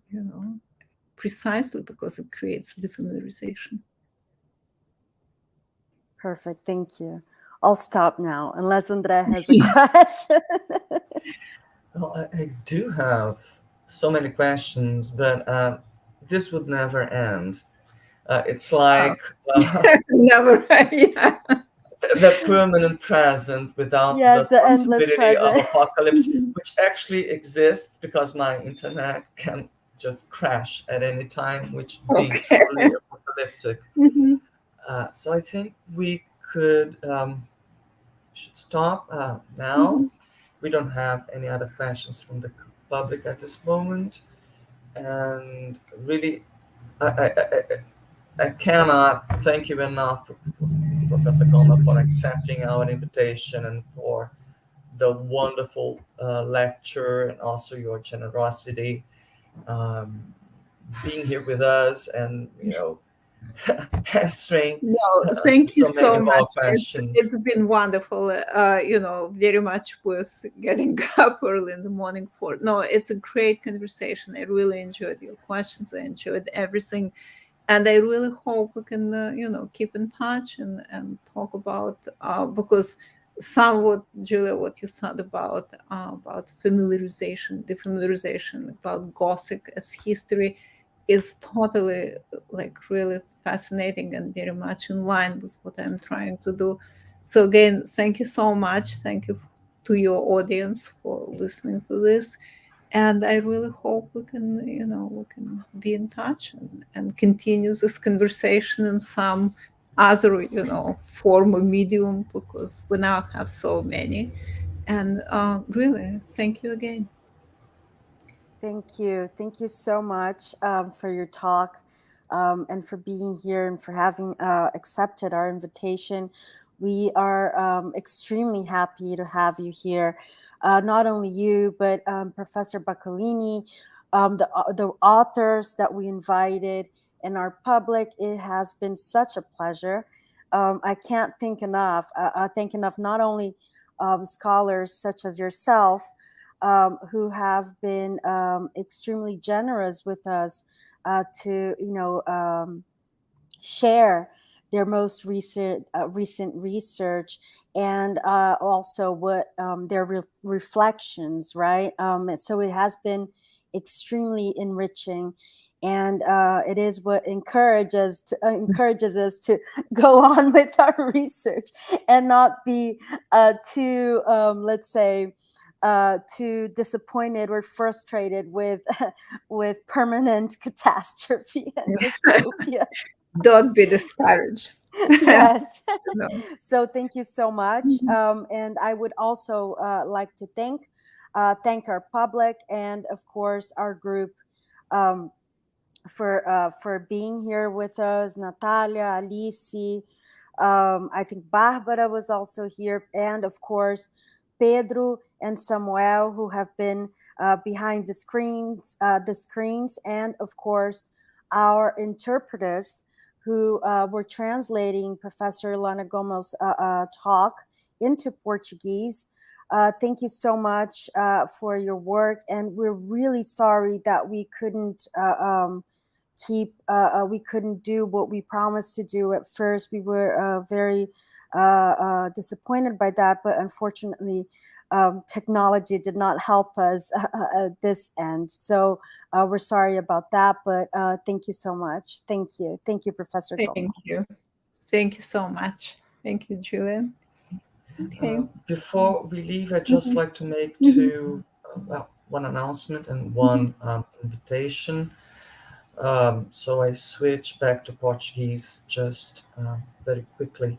precisely because it creates defamiliarization. Perfect. Thank you. I'll stop now unless Andrea has a question. Well, I do have so many questions, but this would never end. It's like Never. Yeah. the permanent present without Yes, the the endless possibility of present. apocalypse, which actually exists because my internet can just crash at any time, which would be Okay. truly apocalyptic. So I think we should stop now. We don't have any other questions from the public at this moment, and really, I cannot thank you enough, Professor Gomel, for accepting our invitation and for the wonderful lecture, and also your generosity, being here with us, and answering Thank you so many so of much. our questions. It's been wonderful, very much worth getting up early in the morning for. No, it's a great conversation. I really enjoyed your questions. I enjoyed everything. And I really hope we can, keep in touch and talk about, because somewhat, Julia, what you said about familiarization, defamiliarization, about Gothic as history is totally like really fascinating and very much in line with what I'm trying to do. So again, thank you so much. Thank you to your audience for listening to this. And I really hope we can be in touch and continue this conversation in some other, form or medium, because we now have so many. And really, thank you again. Thank you. Thank you so much for your talk and for being here and for having accepted our invitation. We are extremely happy to have you here. Not only you, but Professor Bacalini, the authors that we invited, and our public. It has been such a pleasure. I can't thank enough not only scholars such as yourself, who have been extremely generous with us to, share their most recent research, and also what their reflections, right? So it has been extremely enriching, and it is what encourages us to go on with our research and not be too, let's say, too disappointed or frustrated with permanent catastrophe and dystopia. Don't be discouraged. Yes. No. So thank you so much. And I would also like to thank our public and, of course, our group for being here with us. Natalia, Alice, I think Barbara was also here, and of course Pedro and Samuel, who have been behind the screens, and of course our interpreters, who were translating Professor Elana Gomel's talk into Portuguese. Thank you so much for your work, and we're really sorry that we couldn't we couldn't do what we promised to do at first. We were very disappointed by that, but unfortunately technology did not help us at this end. So we're sorry about that, but thank you so much. Thank you, Professor Gomel. Thank you so much. Thank you, Julian. Okay. Before we leave, I'd just like to make one announcement and one invitation. So I switch back to Portuguese just very quickly.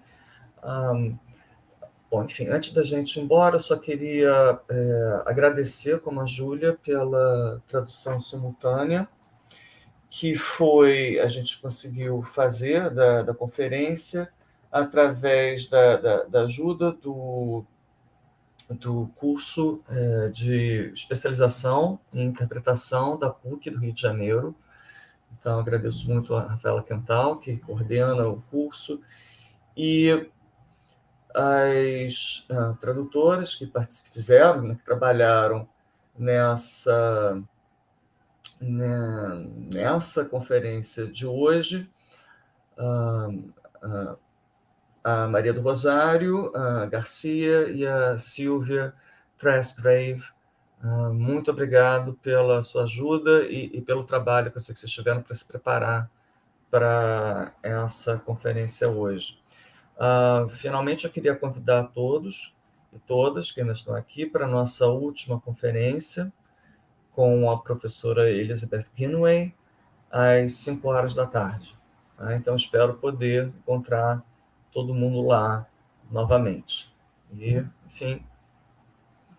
Bom, enfim, antes da gente ir embora, eu só queria agradecer, como a Júlia, pela tradução simultânea, que a gente conseguiu fazer da conferência através da ajuda do curso de especialização em interpretação da PUC do Rio de Janeiro. Então, agradeço muito a Rafaela Quental, que coordena o curso, e as tradutoras que fizeram, né, que trabalharam nessa conferência de hoje, a Maria do Rosário, a Garcia e a Silvia Pressgrave. Muito obrigado pela sua ajuda e pelo trabalho que eu sei que vocês tiveram para se preparar para essa conferência hoje. Finalmente, eu queria convidar todos e todas que ainda estão aqui para a nossa última conferência com a professora Elizabeth Ginway, às 5 horas da tarde. Então, espero poder encontrar todo mundo lá novamente. E, enfim...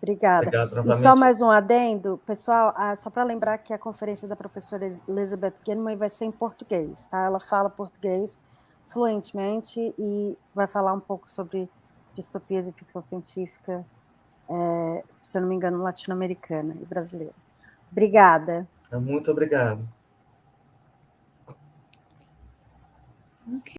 Obrigada. E só mais um adendo, pessoal, só para lembrar que a conferência da professora Elizabeth Ginway vai ser em português, tá? Ela fala português fluentemente e vai falar um pouco sobre distopias e ficção científica, se eu não me engano, latino-americana e brasileira. Obrigada. Muito obrigado. Okay.